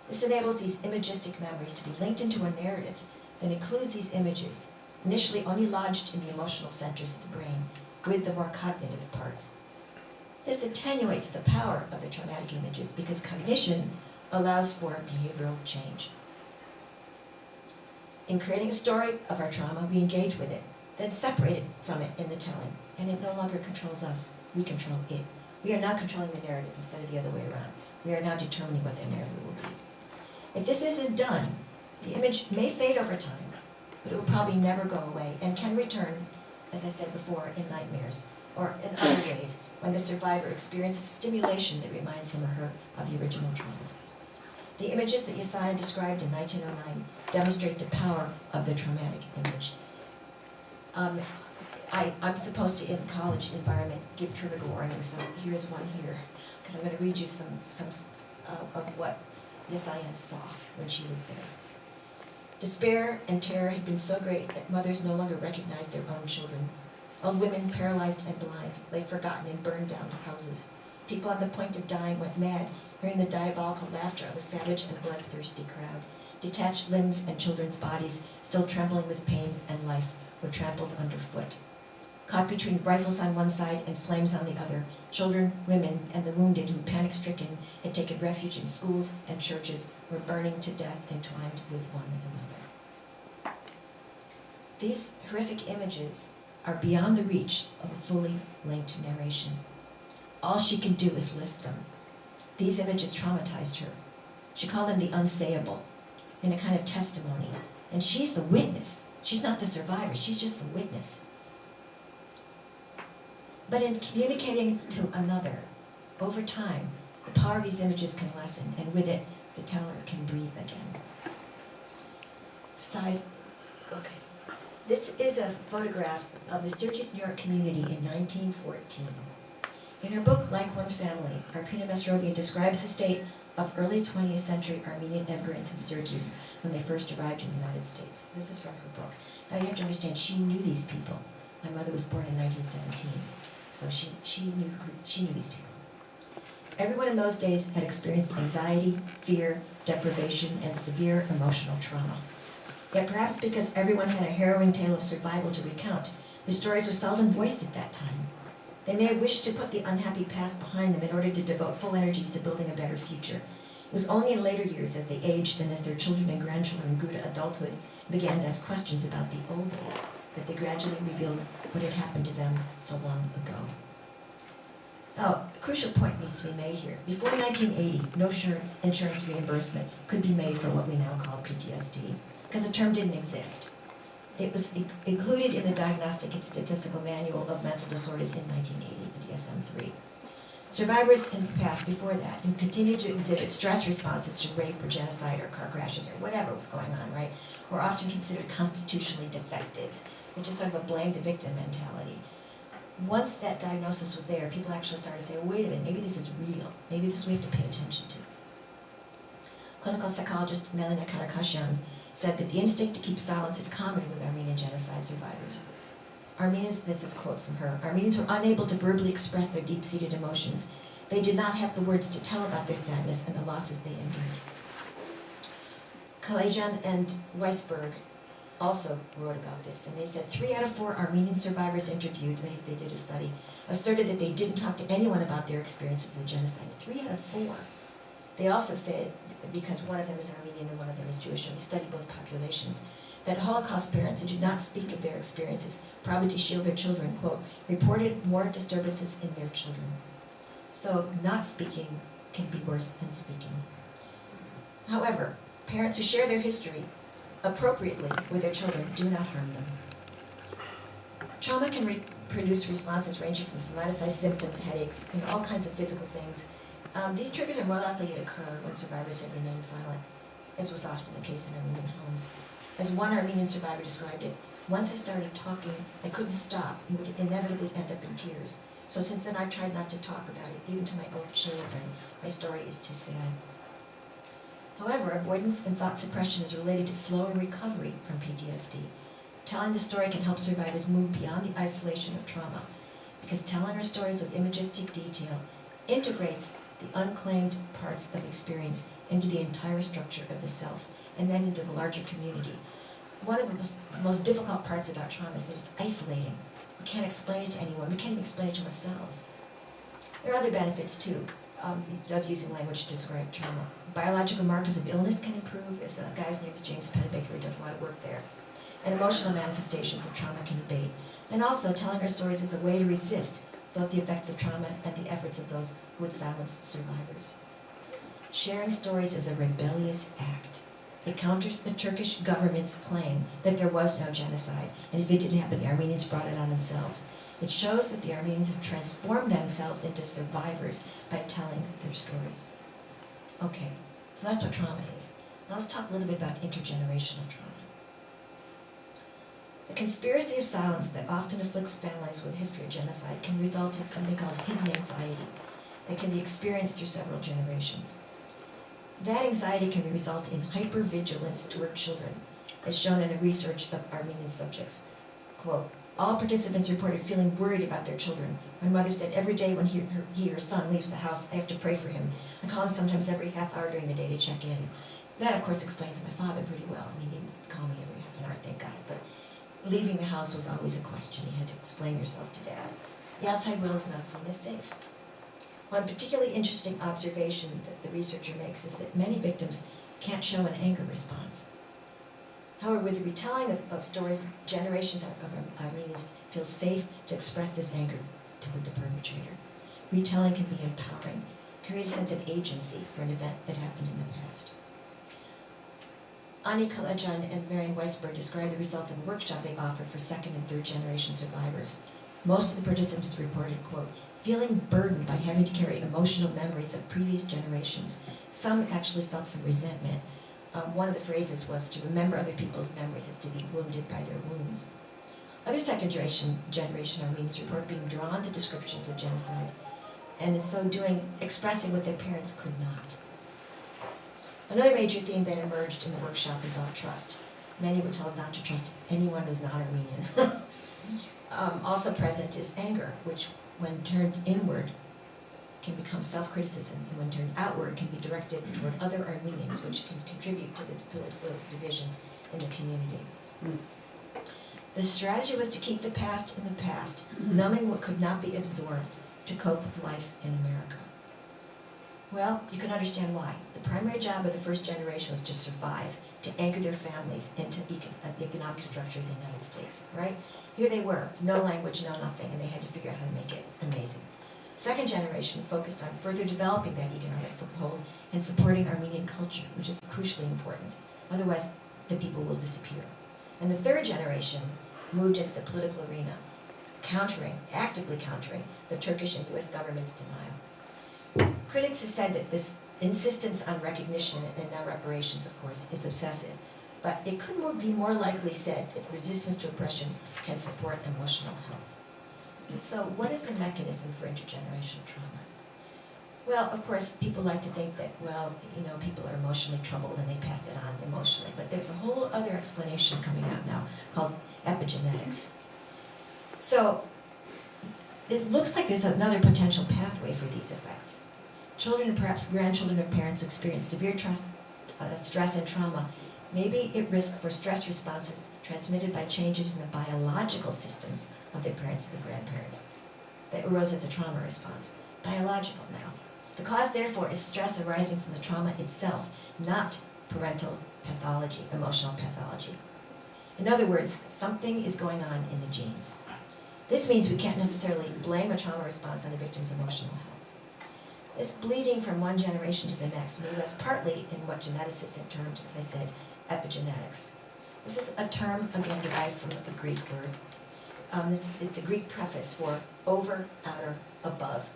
Speaker 2: This enables these imagistic memories to be linked into a narrative that includes these images, initially only lodged in the emotional centers of the brain, with the more cognitive parts. This attenuates the power of the traumatic images because cognition allows for behavioral change. In creating a story of our trauma, we engage with it, then separate it from it in the telling, and it no longer controls us, we control it. We are now controlling the narrative instead of the other way around. We are now determining what the narrative will be. If this isn't done, the image may fade over time, but it will probably never go away and can return, as I said before, in nightmares or in other ways when the survivor experiences stimulation that reminds him or her of the original trauma. The images that Yasayan described in 1909 demonstrate the power of the traumatic image. I'm supposed to, in college environment, give trigger warnings, so here's one here, because I'm going to read you some of what Yasayan saw when she was there. Despair and terror had been so great that mothers no longer recognized their own children. Old women, paralyzed and blind, lay forgotten in burned-down houses. People on the point of dying went mad, hearing the diabolical laughter of a savage and bloodthirsty crowd. Detached limbs and children's bodies, still trembling with pain and life, were trampled underfoot. Caught between rifles on one side and flames on the other, children, women, and the wounded who, panic-stricken, had taken refuge in schools and churches, were burning to death entwined with one another. These horrific images are beyond the reach of a fully linked narration. All she can do is list them. These images traumatized her. She called them the unsayable, in a kind of testimony. And she's the witness. She's not the survivor, she's just the witness. But in communicating to another, over time, the power of these images can lessen, and with it, the teller can breathe again. Okay. This is a photograph of the Syracuse, New York community in 1914. In her book, Like One Family, Arpina Mesrobian describes the state of early 20th century Armenian immigrants in Syracuse when they first arrived in the United States. This is from her book. Now you have to understand, she knew these people. My mother was born in 1917, so she knew these people. Everyone in those days had experienced anxiety, fear, deprivation, and severe emotional trauma. Yet perhaps because everyone had a harrowing tale of survival to recount, their stories were seldom voiced at that time. They may have wished to put the unhappy past behind them in order to devote full energies to building a better future. It was only in later years, as they aged and as their children and grandchildren grew to adulthood and began to ask questions about the old days, that they gradually revealed what had happened to them so long ago. Now, a crucial point needs to be made here. Before 1980, no insurance reimbursement could be made for what we now call PTSD. because the term didn't exist. It was included in the Diagnostic and Statistical Manual of Mental Disorders in 1980, the DSM-3. Survivors in the past before that who continued to exhibit stress responses to rape or genocide or car crashes or whatever was going on, right, were often considered constitutionally defective, which is sort of a blame the victim mentality. Once that diagnosis was there, people actually started to say, well, wait a minute, maybe this is real. Maybe this we have to pay attention to. Clinical psychologist Melina Karakashian said that the instinct to keep silence is common with Armenian genocide survivors. Armenians, this is a quote from her, Armenians were unable to verbally express their deep-seated emotions. They did not have the words to tell about their sadness and the losses they endured. Kalajan and Weisberg also wrote about this, and they said 3 out of 4 Armenian survivors interviewed, they did a study, asserted that they didn't talk to anyone about their experiences of genocide. 3 out of 4. They also said, because one of them is Armenian and one of them is Jewish, and they studied both populations, that Holocaust parents who did not speak of their experiences, probably to shield their children, quote, reported more disturbances in their children. So not speaking can be worse than speaking. However, parents who share their history appropriately with their children do not harm them. Trauma can produce responses ranging from somaticized symptoms, headaches, all kinds of physical things. These triggers are more likely to occur when survivors have remained silent, as was often the case in Armenian homes. As one Armenian survivor described it, once I started talking, I couldn't stop and would inevitably end up in tears. So since then I've tried not to talk about it, even to my own children. My story is too sad. However, avoidance and thought suppression is related to slower recovery from PTSD. Telling the story can help survivors move beyond the isolation of trauma, because telling our stories with imagistic detail integrates the unclaimed parts of experience into the entire structure of the self, and then into the larger community. One of the most difficult parts about trauma is that it's isolating. We can't explain it to anyone. We can't even explain it to ourselves. There are other benefits, too, of using language to describe trauma. Biological markers of illness can improve, as a guy's name is James Pennebaker, who does a lot of work there. And emotional manifestations of trauma can abate. And also, telling our stories is a way to resist both the effects of trauma and the efforts of those who would silence survivors. Sharing stories is a rebellious act. It counters the Turkish government's claim that there was no genocide, and if it did happen, the Armenians brought it on themselves. It shows that the Armenians have transformed themselves into survivors by telling their stories. Okay, so that's what trauma is. Now let's talk a little bit about intergenerational trauma. The conspiracy of silence that often afflicts families with a history of genocide can result in something called hidden anxiety that can be experienced through several generations. That anxiety can result in hypervigilance toward children, as shown in a research of Armenian subjects. Quote, all participants reported feeling worried about their children. My mother said every day when he or her son leaves the house, I have to pray for him. I call him sometimes every half hour during the day to check in. That, of course, explains my father pretty well. I mean, he didn't call me every half an hour, thank God, but leaving the house was always a question. You had to explain yourself to Dad. The outside world is not seen as safe. One particularly interesting observation that the researcher makes is that many victims can't show an anger response. However, with the retelling of stories, generations of Armenians feel safe to express this anger toward the perpetrator. Retelling can be empowering, create a sense of agency for an event that happened in the past. Ani Kalajan and Marian Weisberg described the results of a workshop they offered for second and third generation survivors. Most of the participants reported, quote, feeling burdened by having to carry emotional memories of previous generations. Some actually felt some resentment. One of the phrases was to remember other people's memories is to be wounded by their wounds. Other second generation Armenians report being drawn to descriptions of genocide, and in so doing, expressing what their parents could not. Another major theme that emerged in the workshop involved trust. Many were told not to trust anyone who's not Armenian. Also present is anger, which when turned inward can become self-criticism, and when turned outward can be directed toward other Armenians, which can contribute to the political divisions in the community. The strategy was to keep the past in the past, numbing what could not be absorbed to cope with life in America. Well, you can understand why. The primary job of the first generation was to survive, to anchor their families into the economic structures of the United States, right? Here they were, no language, no nothing, and they had to figure out how to make it amazing. Second generation focused on further developing that economic foothold and supporting Armenian culture, which is crucially important. Otherwise, the people will disappear. And the third generation moved into the political arena, actively countering the Turkish and US government's denial. Critics have said that this insistence on recognition and now reparations, of course, is obsessive, but it could be more likely said that resistance to oppression can support emotional health. So what is the mechanism for intergenerational trauma? Well, of course, people like to think that, well, people are emotionally troubled and they pass it on emotionally, but there's a whole other explanation coming out now called epigenetics. So it looks like there's another potential pathway for these effects. Children and perhaps grandchildren of parents who experience severe stress and trauma may be at risk for stress responses transmitted by changes in the biological systems of their parents and grandparents that arose as a trauma response. Biological now. The cause, therefore, is stress arising from the trauma itself, not parental pathology, emotional pathology. In other words, something is going on in the genes. This means we can't necessarily blame a trauma response on a victim's emotional health. This bleeding from one generation to the next may rest partly in what geneticists have termed, as I said, epigenetics. This is a term, again, derived from a Greek word. It's a Greek preface for over, outer, above.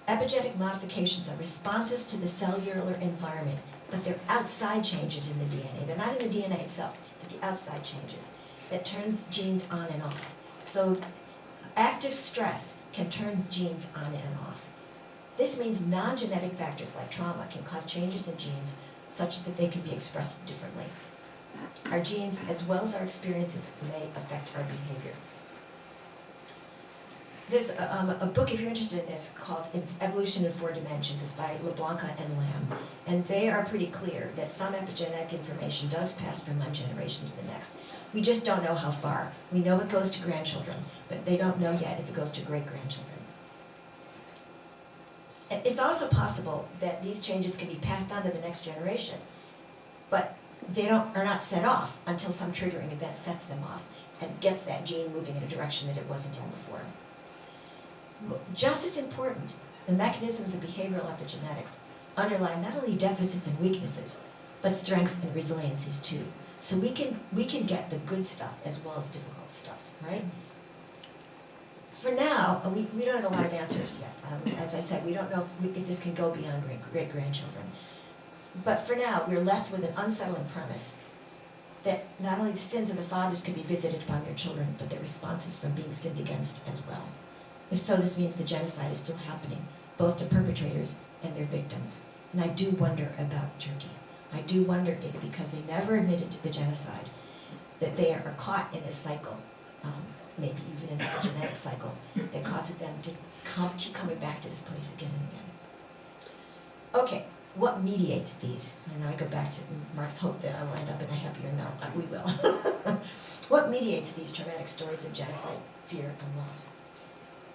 Speaker 2: Epigenetic modifications are responses to the cellular environment, but they're outside changes in the DNA. They're not in the DNA itself, but the outside changes that turns genes on and off. So active stress can turn genes on and off. This means non-genetic factors like trauma can cause changes in genes such that they can be expressed differently. Our genes, as well as our experiences, may affect our behavior. There's a book, if you're interested in this, called Evolution in Four Dimensions. It's by LeBlanca and Lamb. And they are pretty clear that some epigenetic information does pass from one generation to the next. We just don't know how far. We know it goes to grandchildren, but they don't know yet if it goes to great-grandchildren. It's also possible that these changes can be passed on to the next generation, but they are not set off until some triggering event sets them off and gets that gene moving in a direction that it wasn't in before. Just as important, the mechanisms of behavioral epigenetics underlie not only deficits and weaknesses, but strengths and resiliencies too. So we can get the good stuff as well as difficult stuff, right? For now, we don't have a lot of answers yet. As I said, we don't know if this can go beyond great-grandchildren. But for now, we're left with an unsettling premise that not only the sins of the fathers can be visited upon their children, but their responses from being sinned against as well. If so, this means the genocide is still happening, both to perpetrators and their victims. And I do wonder about Turkey. I do wonder if, because they never admitted the genocide, that they are caught in a cycle, maybe even in a genetic cycle, that causes them to keep coming back to this place again and again. Okay, what mediates these? And now I go back to Mark's hope that I will end up in a happier note. We will. What mediates these traumatic stories of genocide, fear, and loss?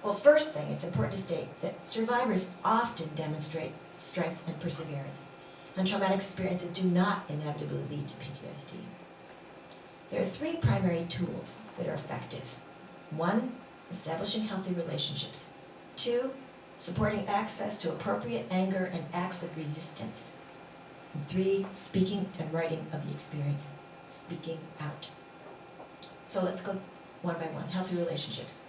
Speaker 2: Well, first thing, it's important to state that survivors often demonstrate strength and perseverance, and traumatic experiences do not inevitably lead to PTSD. There are three primary tools that are effective. 1, establishing healthy relationships. 2, supporting access to appropriate anger and acts of resistance. And 3, speaking and writing of the experience, speaking out. So let's go one by one. Healthy relationships.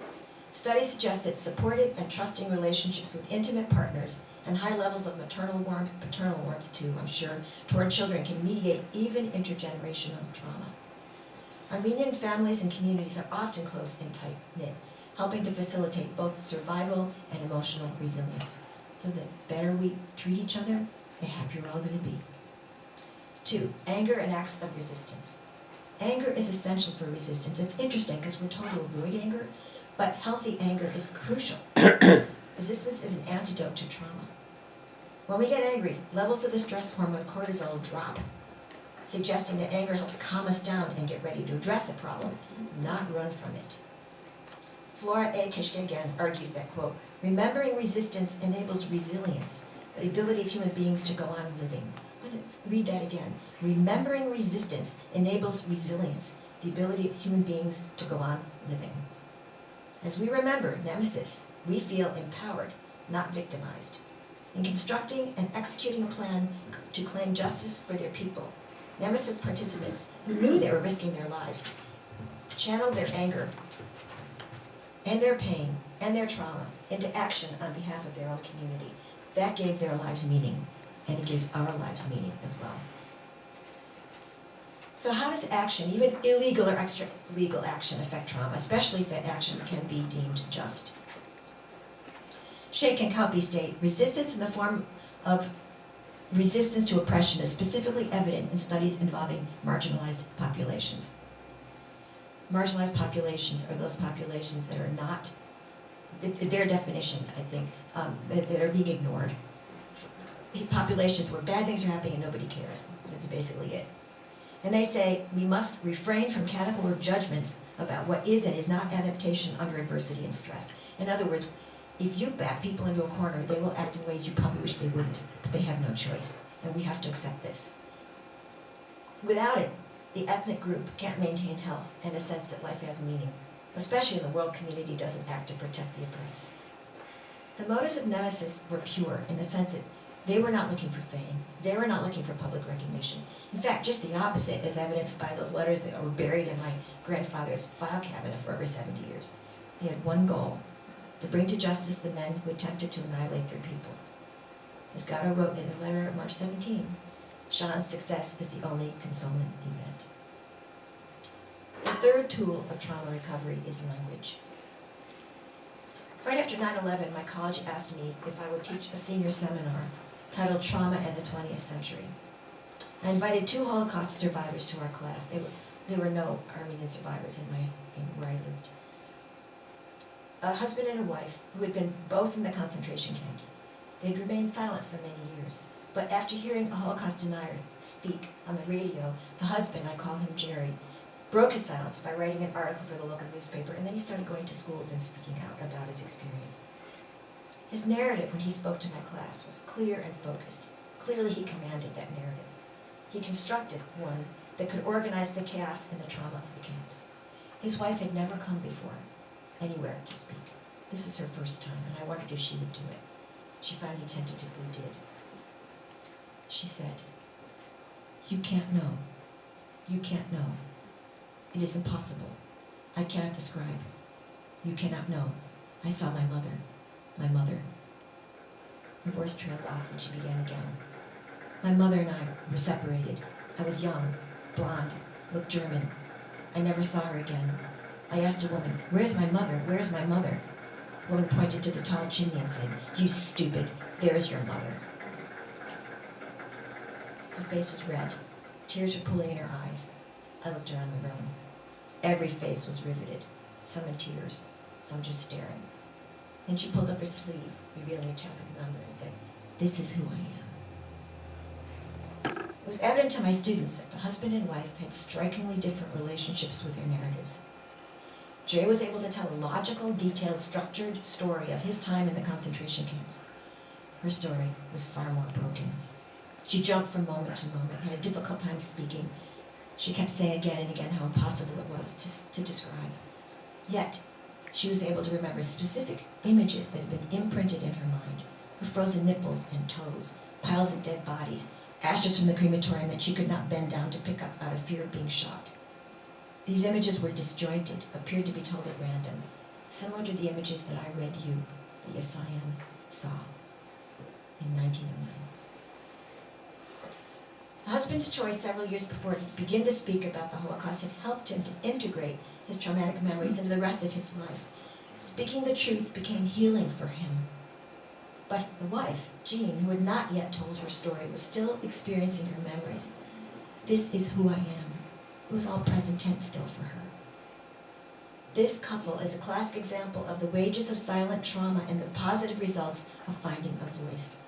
Speaker 2: Studies suggest that supportive and trusting relationships with intimate partners and high levels of maternal warmth, paternal warmth too, I'm sure, toward children can mediate even intergenerational trauma. Armenian families and communities are often close and tight-knit, helping to facilitate both survival and emotional resilience. So the better we treat each other, the happier we're all going to be. 2, anger and acts of resistance. Anger is essential for resistance. It's interesting because we're told to avoid anger, but healthy anger is crucial. Resistance is an antidote to trauma. When we get angry, levels of the stress hormone cortisol drop, suggesting that anger helps calm us down and get ready to address a problem, not run from it. Flora A. Kishke again argues that, quote, remembering resistance enables resilience, the ability of human beings to go on living. I'm going to read that again. Remembering resistance enables resilience, the ability of human beings to go on living. As we remember Nemesis, we feel empowered, not victimized. In constructing and executing a plan to claim justice for their people, Nemesis participants who knew they were risking their lives channeled their anger and their pain and their trauma into action on behalf of their own community. That gave their lives meaning, and it gives our lives meaning as well. So how does action, even illegal or extra-legal action, affect trauma, especially if that action can be deemed just? Sheikh and Kaupi state, resistance in the form of resistance to oppression is specifically evident in studies involving marginalized populations. Marginalized populations are those populations that are not, their definition, I think, that are being ignored. Populations where bad things are happening and nobody cares. That's basically it. And they say we must refrain from categorical judgments about what is and is not adaptation under adversity and stress. In other words, if you back people into a corner, they will act in ways you probably wish they wouldn't, but they have no choice, and we have to accept this. Without it, the ethnic group can't maintain health and a sense that life has meaning, especially when the world community doesn't act to protect the oppressed. The motives of Nemesis were pure in the sense that they were not looking for fame. They were not looking for public recognition. In fact, just the opposite, as evidenced by those letters that were buried in my grandfather's file cabinet for over 70 years. They had one goal, to bring to justice the men who attempted to annihilate their people. As Gatto wrote in his letter of March 17, Sean's success is the only consoling event. The third tool of trauma recovery is language. Right after 9/11, my college asked me if I would teach a senior seminar titled Trauma and the 20th Century. I invited 2 Holocaust survivors to our class. There were no Armenian survivors in where I lived. A husband and a wife who had been both in the concentration camps. They'd remained silent for many years, but after hearing a Holocaust denier speak on the radio, the husband, I call him Jerry, broke his silence by writing an article for the local newspaper, and then he started going to schools and speaking out about his experience. His narrative when he spoke to my class was clear and focused. Clearly he commanded that narrative. He constructed one that could organize the chaos and the trauma of the camps. His wife had never come before, anywhere to speak. This was her first time, and I wondered if she would do it. She finally tentatively did. She said, "You can't know. You can't know. It is impossible. I cannot describe. You cannot know. I saw my mother. My mother." Her voice trailed off and she began again. "My mother and I were separated. I was young, blonde, looked German. I never saw her again. I asked a woman, 'Where's my mother? Where's my mother?' The woman pointed to the tall chimney and said, 'You stupid, there's your mother.'" Her face was red. Tears were pooling in her eyes. I looked around the room. Every face was riveted, some in tears, some just staring. Then she pulled up her sleeve, revealing a tablet number, and said, "This is who I am." It was evident to my students that the husband and wife had strikingly different relationships with their narratives. Jay was able to tell a logical, detailed, structured story of his time in the concentration camps. Her story was far more broken. She jumped from moment to moment, had a difficult time speaking. She kept saying again and again how impossible it was to describe. Yet, she was able to remember specific images that had been imprinted in her mind. Her frozen nipples and toes, piles of dead bodies, ashes from the crematorium that she could not bend down to pick up out of fear of being shot. These images were disjointed, appeared to be told at random, similar to the images that I read you, that Asylum saw in 1909. The husband's choice several years before to begin to speak about the Holocaust had helped him to integrate his traumatic memories into the rest of his life. Speaking the truth became healing for him. But the wife, Jean, who had not yet told her story, was still experiencing her memories. "This is who I am." It was all present tense still for her. This couple is a classic example of the wages of silent trauma and the positive results of finding a voice.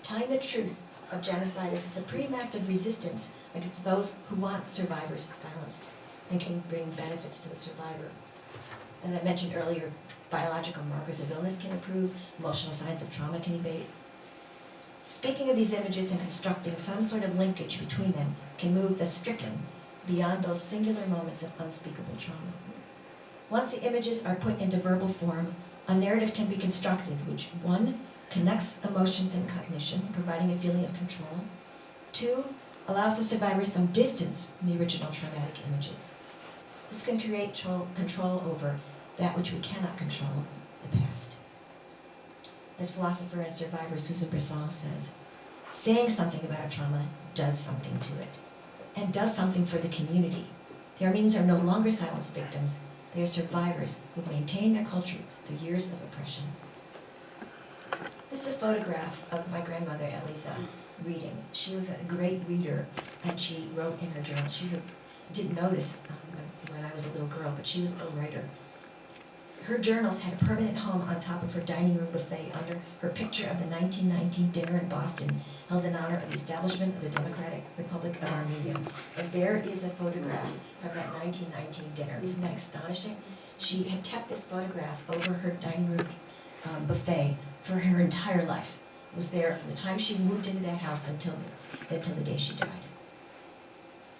Speaker 2: Telling the truth of genocide is a supreme act of resistance against those who want survivors silenced and can bring benefits to the survivor. As I mentioned earlier, biological markers of illness can improve, emotional signs of trauma can abate. Speaking of these images and constructing some sort of linkage between them can move the stricken beyond those singular moments of unspeakable trauma. Once the images are put into verbal form, a narrative can be constructed which, 1, connects emotions and cognition, providing a feeling of control. 2, allows the survivor some distance from the original traumatic images. This can create control over that which we cannot control, the past. As philosopher and survivor Susan Bresson says, saying something about a trauma does something to it, and does something for the community. The Armenians are no longer silenced victims, they are survivors who've maintained their culture through years of oppression. This is a photograph of my grandmother, Elisa, reading. She was a great reader, and she wrote in her journal. Didn't know this when I was a little girl, but she was a writer. Her journals had a permanent home on top of her dining room buffet under her picture of the 1919 dinner in Boston, held in honor of the establishment of the Democratic Republic of Armenia. And there is a photograph from that 1919 dinner. Isn't that astonishing? She had kept this photograph over her dining room buffet for her entire life. It was there from the time she moved into that house until the day she died.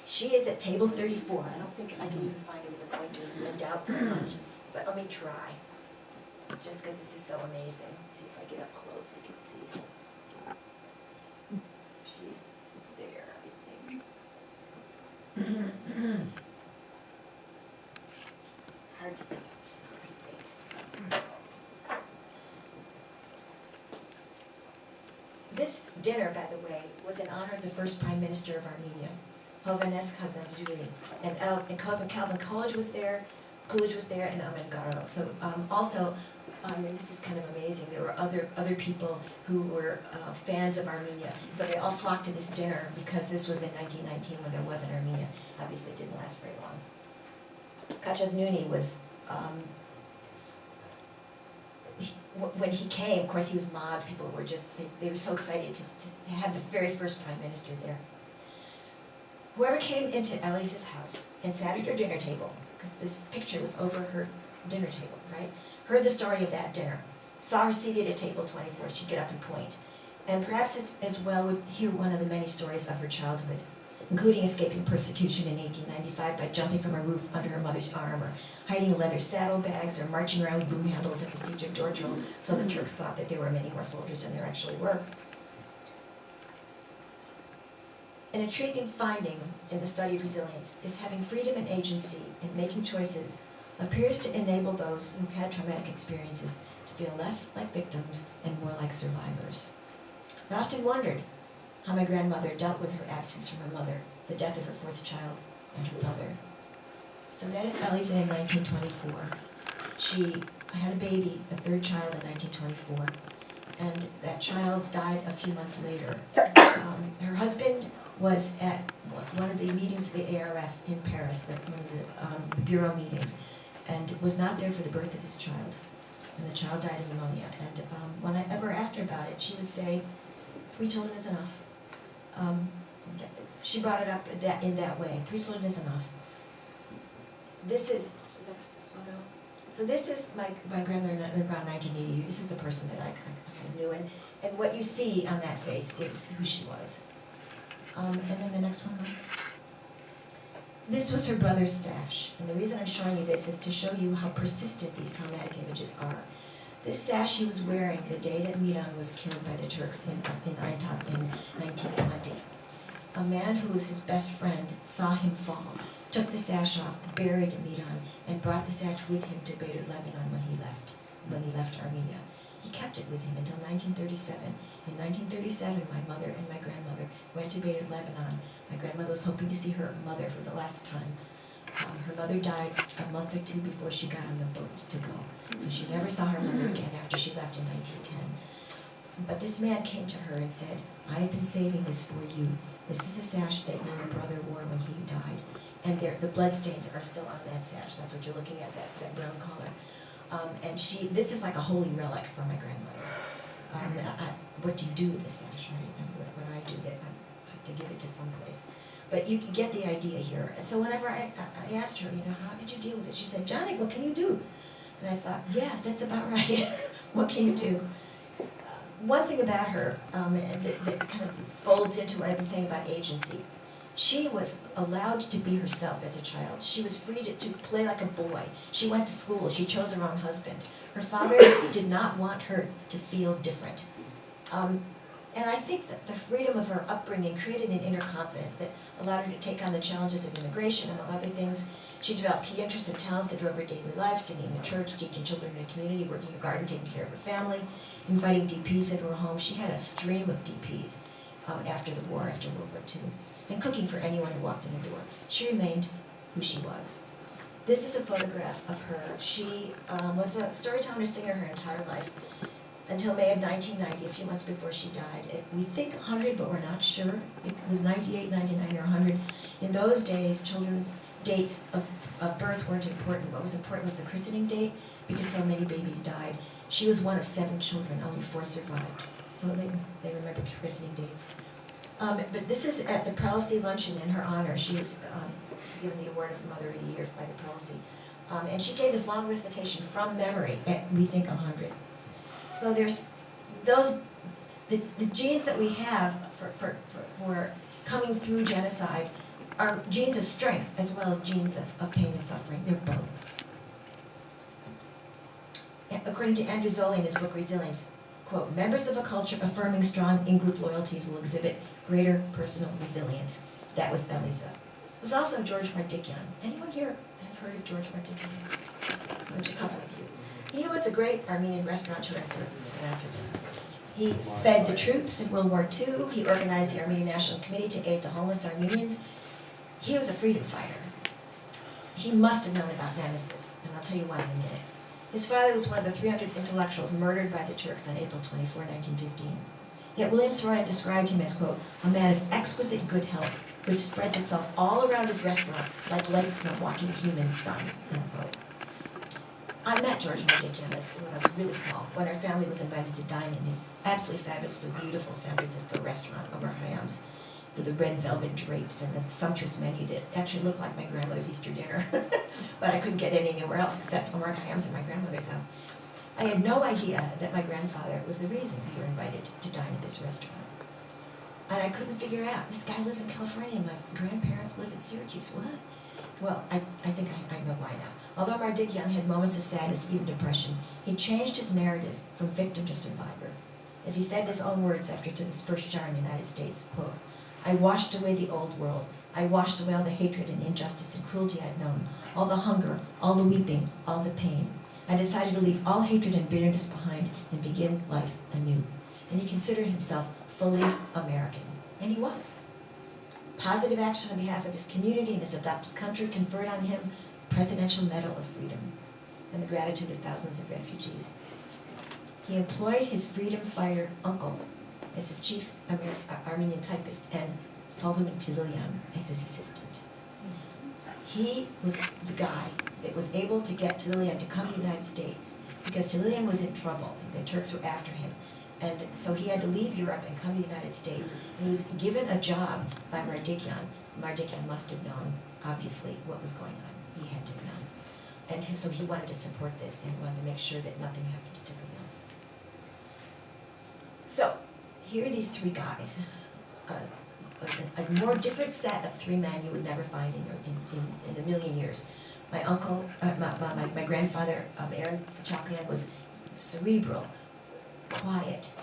Speaker 2: She is at table 34. I don't think I can even find it with a pointer. I doubt very much. But let me try, just because this is so amazing. Let's see if I get up close, I can see. She's there, I think. Hard to see, it's pretty faint. This dinner, by the way, was in honor of the first Prime Minister of Armenia, Hovhannes Kazanjuli, and Calvin Coolidge was there, and Amin Garo. So also, and this is kind of amazing, there were other people who were fans of Armenia. So they all flocked to this dinner because this was in 1919 when there wasn't Armenia. Obviously it didn't last very long. Kachas was, when he came, of course he was mobbed, people were just, they were so excited to have the very first Prime Minister there. Whoever came into Elise's house and sat at her dinner table, because this picture was over her dinner table, right? Heard the story of that dinner, saw her seated at table 24, she'd get up and point. And perhaps as well would hear one of the many stories of her childhood, including escaping persecution in 1895 by jumping from a roof under her mother's arm, or hiding leather saddlebags, or marching around with broom handles at the siege of Giorgio, so the Turks thought that there were many more soldiers than there actually were. An intriguing finding in the study of resilience is having freedom and agency in making choices appears to enable those who've had traumatic experiences to feel less like victims and more like survivors. I often wondered how my grandmother dealt with her absence from her mother, the death of her fourth child, and her brother. So that is Elisa in 1924. She had a baby, a third child in 1924, and that child died a few months later. Her husband was at one of the meetings of the ARF in Paris, one of the bureau meetings, and was not there for the birth of his child. And the child died of pneumonia. And when I ever asked her about it, she would say, 3 children is enough. She brought it up in that way. 3 children is enough. This is, so this is my grandmother around 1980. This is the person that I knew. And what you see on that face is who she was. And then the next one, Mike. This was her brother's sash, and the reason I'm showing you this is to show you how persistent these traumatic images are. This sash he was wearing the day that Marian was killed by the Turks in Aintab in 1920. A man who was his best friend saw him fall, took the sash off, buried Marian, and brought the sash with him to Beirut, Lebanon when he left Armenia. He kept it with him until 1937. In 1937, my mother and my grandmother went to Beirut, Lebanon. My grandmother was hoping to see her mother for the last time. Her mother died a month or 2 before she got on the boat to go. So she never saw her mother again after she left in 1910. But this man came to her and said, I have been saving this for you. This is a sash that your brother wore when he died. And the bloodstains are still on that sash. That's what you're looking at, that brown collar. And this is like a holy relic for my grandmother. What do you do with the sash, right? And what I do, that I have to give it to someplace. But you get the idea here. So whenever I asked her, how did you deal with it? She said, Johnny, what can you do? And I thought, yeah, that's about right. What can you do? One thing about her that kind of folds into what I've been saying about agency. She was allowed to be herself as a child. She was free to play like a boy. She went to school. She chose her own husband. Her father did not want her to feel different. And I think that the freedom of her upbringing created an inner confidence that allowed her to take on the challenges of immigration, among other things. She developed key interests and talents that drove her daily life, singing in the church, teaching children in the community, working in the garden, taking care of her family, inviting DPs into her home. She had a stream of DPs after the war, after World War II, and cooking for anyone who walked in her door. She remained who she was. This is a photograph of her. She was a storyteller and singer her entire life until May of 1990, a few months before she died. We think 100, but we're not sure. It was 98, 99, or 100. In those days, children's dates of birth weren't important. What was important was the christening date, because so many babies died. She was one of 7 children, only 4 survived. So they remember christening dates. But this is at the Prelacy Luncheon in her honor. She was given the award of Mother of the Year by the Prelacy. And she gave this long recitation from memory at, we think, 100. So there's those, the genes that we have for coming through genocide are genes of strength as well as genes of pain and suffering. They're both. According to Andrew Zolli in his book Resilience, quote, members of a culture affirming strong in-group loyalties will exhibit greater personal resilience. That was Eliza. It was also George Mardikian. Anyone here have heard of George Mardikian? A couple of you. He was a great Armenian restaurateur and philanthropist. He fed the troops in World War II. He organized the Armenian National Committee to aid the homeless Armenians. He was a freedom fighter. He must have known about Nemesis, and I'll tell you why in a minute. His father was one of the 300 intellectuals murdered by the Turks on April 24, 1915. Yet William Saroyan described him as, quote, a man of exquisite good health, which spreads itself all around his restaurant like legs from a walking human sun, unquote. I met George Mardikian when I was really small, when our family was invited to dine in his absolutely fabulously beautiful San Francisco restaurant, Omar Khayyam's, with the red velvet drapes and the sumptuous menu that actually looked like my grandmother's Easter dinner. But I couldn't get it anywhere else except Omar Khayyam's at my grandmother's house. I had no idea that my grandfather was the reason we were invited to dine at this restaurant. And I couldn't figure out, this guy lives in California and my grandparents live in Syracuse, what? Well, I think I know why now. Although Mardikian had moments of sadness, even depression, he changed his narrative from victim to survivor. As he said in his own words after his first shower in the United States, quote, I washed away the old world. I washed away all the hatred and injustice and cruelty I'd known, all the hunger, all the weeping, all the pain. I decided to leave all hatred and bitterness behind and begin life anew. And he considered himself fully American, and he was. Positive action on behalf of his community and his adopted country conferred on him Presidential Medal of Freedom and the gratitude of thousands of refugees. He employed his freedom fighter uncle as his chief Armenian typist and Solomon Tililian as his assistant. He was the guy that was able to get Tililian to come to the United States because Tililian was in trouble. The Turks were after him. And so he had to leave Europe and come to the United States. And he was given a job by Mardikian. Mardikian must have known, obviously, what was going on. He had to have known. And so he wanted to support this and wanted to make sure that nothing happened to Tililian. So, here are these 3 guys. A more different set of 3 men you would never find in a million years. My uncle, my grandfather, Aaron Sachaklian, was cerebral, quiet,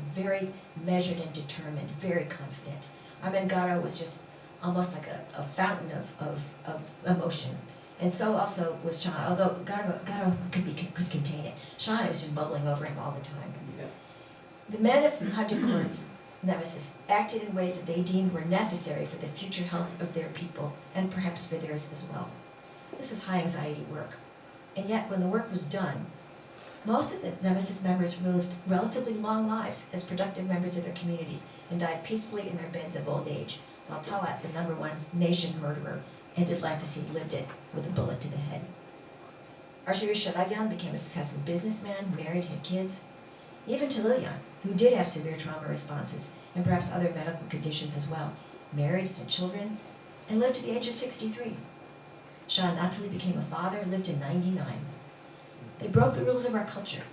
Speaker 2: very measured and determined, very confident. Armen Garo was just almost like a fountain of emotion. And so also was Sean, although Garo could contain it. Sean was just bubbling over him all the time.
Speaker 1: Yeah.
Speaker 2: The men of Nemesis acted in ways that they deemed were necessary for the future health of their people, and perhaps for theirs as well. This was high anxiety work. And yet, when the work was done, most of the Nemesis members lived relatively long lives as productive members of their communities and died peacefully in their beds of old age, while Talat, the #1 nation murderer, ended life as he lived it with a bullet to the head. Arshiri Shalayan became a successful businessman, married, had kids. Even Tililian, who did have severe trauma responses and perhaps other medical conditions as well, married, had children, and lived to the age of 63. Shah Natali became a father, lived to 99. They broke the rules of our culture,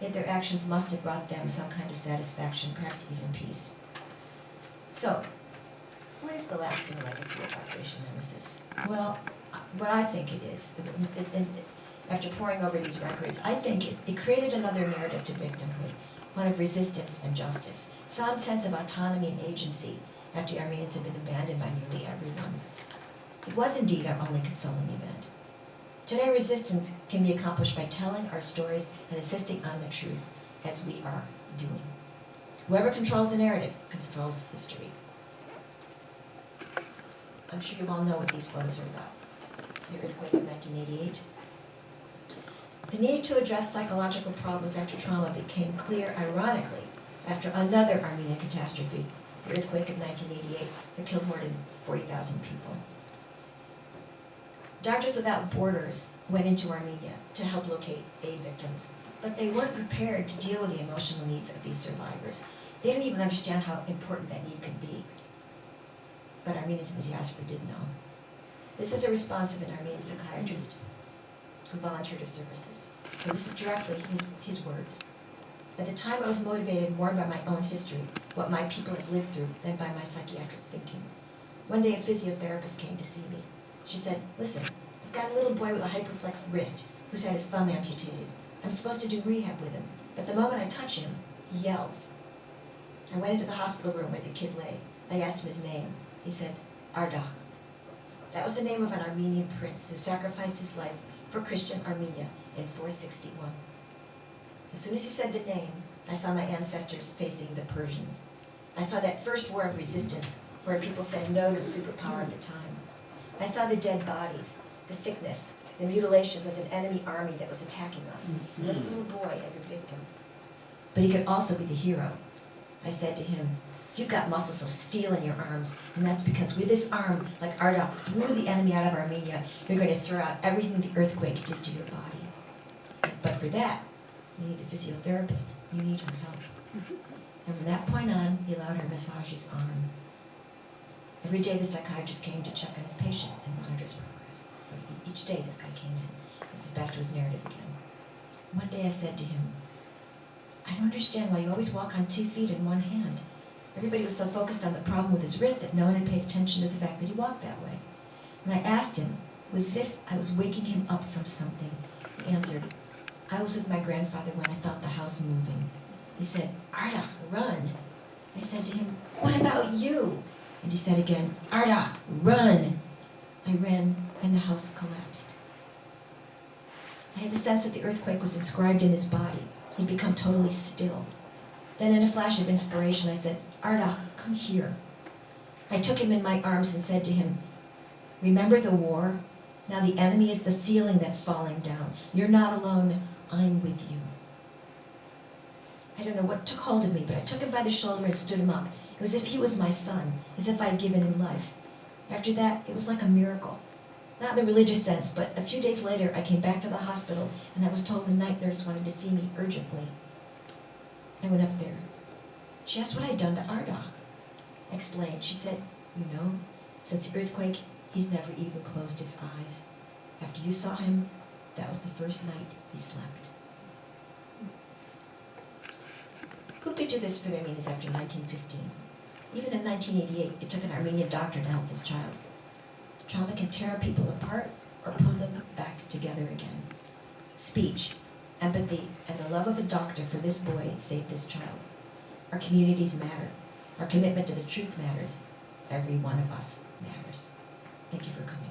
Speaker 2: yet their actions must have brought them some kind of satisfaction, perhaps even peace. So, what is the lasting legacy of Operation Nemesis? Well, what I think it is, after poring over these records, I think it created another narrative to victimhood, one of resistance and justice, some sense of autonomy and agency after the Armenians had been abandoned by nearly everyone. It was indeed our only consoling event. Today, resistance can be accomplished by telling our stories and insisting on the truth, as we are doing. Whoever controls the narrative controls history. I'm sure you all know what these photos are about. The earthquake of 1988. The need to address psychological problems after trauma became clear, ironically, after another Armenian catastrophe, the earthquake of 1988, that killed more than 40,000 people. Doctors Without Borders went into Armenia to help locate aid victims, but they weren't prepared to deal with the emotional needs of these survivors. They didn't even understand how important that need could be. But Armenians in the diaspora did know. This is a response of an Armenian psychiatrist who volunteered his services. So this is directly his words. At the time, I was motivated more by my own history, what my people had lived through, than by my psychiatric thinking. One day, a physiotherapist came to see me. She said, "Listen, I've got a little boy with a hyperflexed wrist who's had his thumb amputated. I'm supposed to do rehab with him, but the moment I touch him, he yells." I went into the hospital room where the kid lay. I asked him his name. He said, Ardach. That was the name of an Armenian prince who sacrificed his life for Christian Armenia in 461. As soon as he said the name, I saw my ancestors facing the Persians. I saw that first war of resistance where people said no to the superpower of the time. I saw the dead bodies, the sickness, the mutilations as an enemy army that was attacking us, and this little boy as a victim. But he could also be the hero. I said to him, "You've got muscles of steel in your arms, and that's because with this arm, like Ardach threw the enemy out of Armenia, you're going to throw out everything the earthquake did to your body. But for that, you need the physiotherapist. You need her help." And from that point on, he allowed her to massage his arm. Every day the psychiatrist came to check on his patient and monitor his progress. So each day this guy came in. This is back to his narrative again. One day I said to him, "I don't understand why you always walk on 2 feet and one hand." Everybody was so focused on the problem with his wrist that no one had paid attention to the fact that he walked that way. When I asked him, it was as if I was waking him up from something. He answered, "I was with my grandfather when I felt the house moving." He said, "Ardach, run." I said to him, "What about you?" And he said again, "Ardach, run." I ran, and the house collapsed. I had the sense that the earthquake was inscribed in his body. He'd become totally still. Then in a flash of inspiration, I said, "Ardach, come here." I took him in my arms and said to him, "Remember the war? Now the enemy is the ceiling that's falling down. You're not alone. I'm with you." I don't know what took hold of me, but I took him by the shoulder and stood him up. It was as if he was my son, as if I had given him life. After that, it was like a miracle. Not in the religious sense, but a few days later, I came back to the hospital, and I was told the night nurse wanted to see me urgently. I went up there. She asked what I'd done to Ardach. I explained. She said, "You know, since the earthquake, he's never even closed his eyes. After you saw him, that was the first night he slept." Who could do this for the Armenians after 1915? Even in 1988, it took an Armenian doctor to help this child. Trauma can tear people apart or pull them back together again. Speech, empathy, and the love of a doctor for this boy saved this child. Our communities matter. Our commitment to the truth matters. Every one of us matters. Thank you for coming.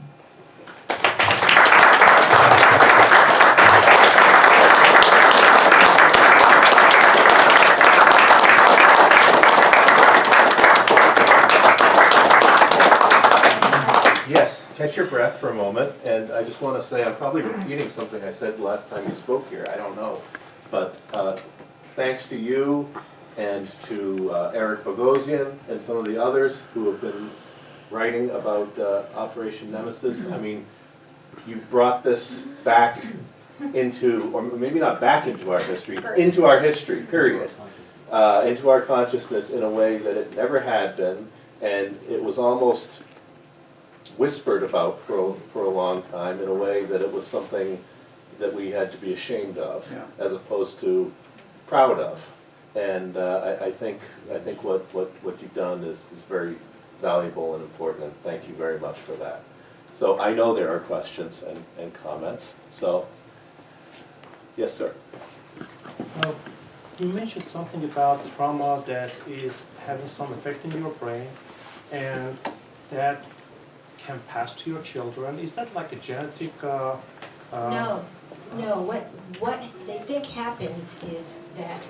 Speaker 1: Yes, catch your breath for a moment, and I just want to say, I'm probably repeating something I said last time you spoke here, I don't know. But thanks to you and to Eric Bogosian and some of the others who have been writing about Operation Nemesis. I mean, you brought this back into, or maybe not back into our history, into our history, period. Into our consciousness in a way that it never had been, and it was almost whispered about for a long time in a way that it was something that we had to be ashamed of, as opposed to proud of. And I think what you've done is very valuable and important, and thank you very much for that. So I know there are questions and comments, so Yes, sir.
Speaker 4: You mentioned something about trauma that is having some effect in your brain and that can pass to your children. Is that like a genetic?
Speaker 2: No, what they think happens is that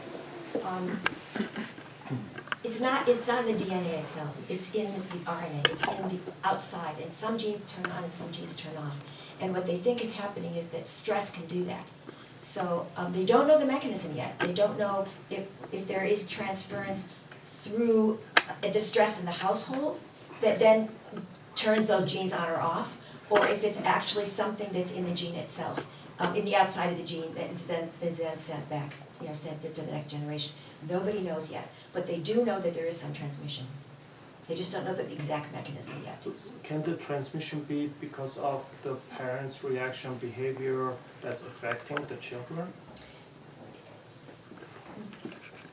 Speaker 2: it's not in the DNA itself, it's in the RNA, it's in the outside, and some genes turn on and some genes turn off. And what they think is happening is that stress can do that. So they don't know the mechanism yet. They don't know if there is transference through the stress in the household that then turns those genes on or off, or if it's actually something that's in the gene itself, in the outside of the gene that is then sent back, sent to the next generation. Nobody knows yet, but they do know that there is some transmission. They just don't know the exact mechanism yet.
Speaker 4: Can the transmission be because of the parents' reaction behavior that's affecting the children?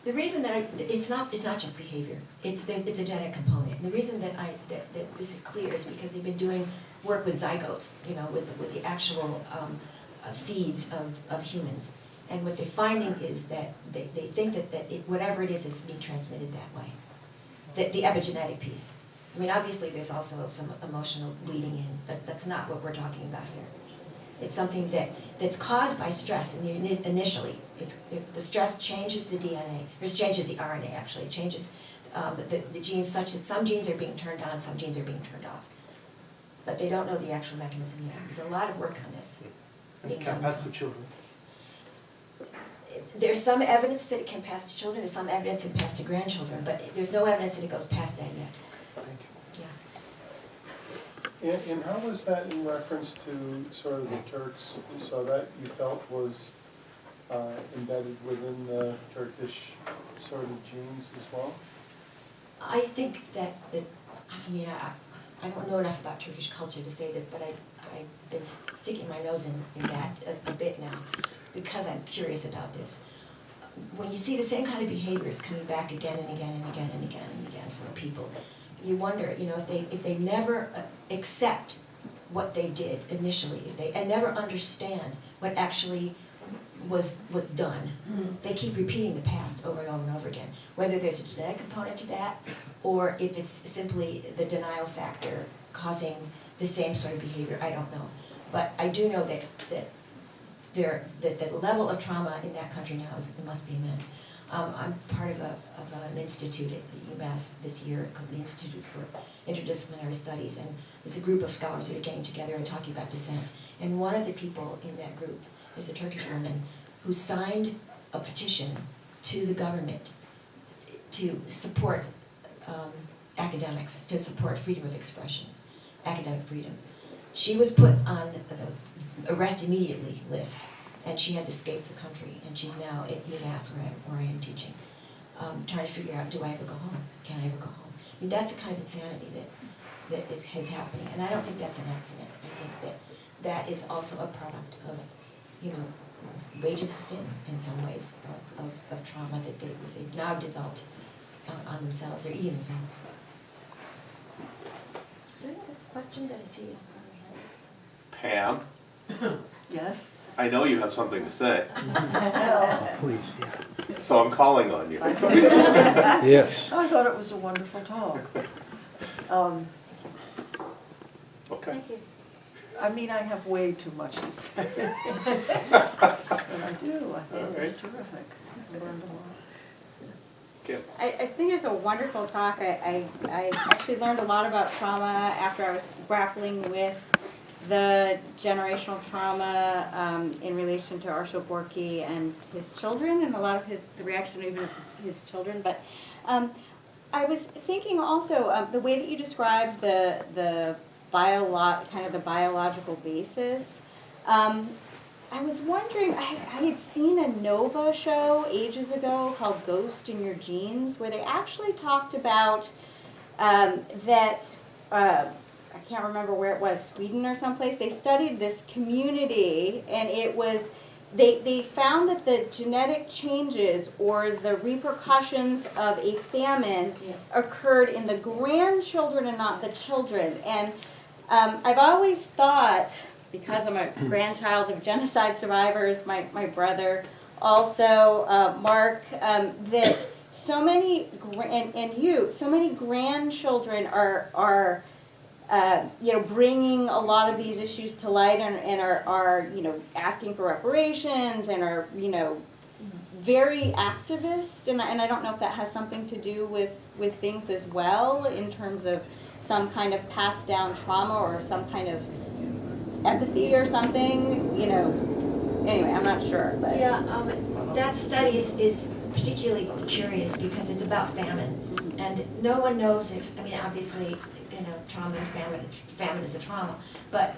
Speaker 2: The reason that it's not just behavior. It's a genetic component. The reason that this is clear is because they've been doing work with zygotes, with the actual seeds of humans. And what they're finding is that they think that whatever it is being transmitted that way. The epigenetic piece. I mean, obviously there's also some emotional bleeding in, but that's not what we're talking about here. It's something that's caused by stress initially. The stress changes the DNA, or changes the RNA actually. It changes the genes such that some genes are being turned on, some genes are being turned off. But they don't know the actual mechanism yet. There's a lot of work on this.
Speaker 4: And it can pass to children.
Speaker 2: There's some evidence that it can pass to children, there's some evidence it can pass to grandchildren, but there's no evidence that it goes past that yet.
Speaker 4: Thank you.
Speaker 2: Yeah.
Speaker 3: And how was that in reference to sort of the Turks, so that you felt was embedded within the Turkish sort of genes as well?
Speaker 2: I think that I don't know enough about Turkish culture to say this, but I've been sticking my nose in that a bit now, because I'm curious about this. When you see the same kind of behaviors coming back again and again and again and again and again from people, you wonder, if they never accept what they did initially, and never understand what actually was done, they keep repeating the past over and over and over again. Whether there's a genetic component to that, or if it's simply the denial factor causing the same sort of behavior, I don't know. But I do know that the level of trauma in that country now must be immense. I'm part of an institute at UMass this year called the Institute for Interdisciplinary Studies, and it's a group of scholars that are getting together and talking about dissent. And one of the people in that group is a Turkish woman who signed a petition to the government to support academics, to support freedom of expression, academic freedom. She was put on the arrest immediately list, and she had to escape the country, and she's now at UMass where I am teaching, trying to figure out, do I ever go home? Can I ever go home? I mean, that's the kind of insanity that is happening, and I don't think that's an accident. I think that is also a product of, wages of sin in some ways, of trauma that they've now developed on themselves, or eating themselves. Is there another question that I see?
Speaker 1: Pam,
Speaker 5: Yes?
Speaker 1: I know you have something to say,
Speaker 6: Please,
Speaker 1: so I'm calling on you.
Speaker 6: yes.
Speaker 5: I thought it was a wonderful talk.
Speaker 1: Okay.
Speaker 2: Thank you.
Speaker 5: I mean, I have way too much to say. And I do, I think it was terrific. I learned a lot.
Speaker 1: Kim.
Speaker 7: I think it's a wonderful talk. I actually learned a lot about trauma after I was grappling with the generational trauma in relation to Arshil Gorky and his children, and a lot of the reaction even of his children. But I was thinking also the way that you described the biological basis. I was wondering, I had seen a Nova show ages ago called Ghost in Your Genes, where they actually talked about that, I can't remember where it was, Sweden or someplace. They studied this community, and it was, they found that the genetic changes or the repercussions of a famine occurred in the grandchildren and not the children. And I've always thought because I'm a grandchild of genocide survivors, my brother also, Mark, that so many, so many grandchildren are bringing a lot of these issues to light and are asking for reparations and are, very activist, and I don't know if that has something to do with things as well in terms of some kind of passed down trauma or some kind of empathy or something, anyway, I'm not sure, but.
Speaker 2: Yeah, that study is particularly curious because it's about famine. And no one knows if, obviously, trauma and famine is a trauma, but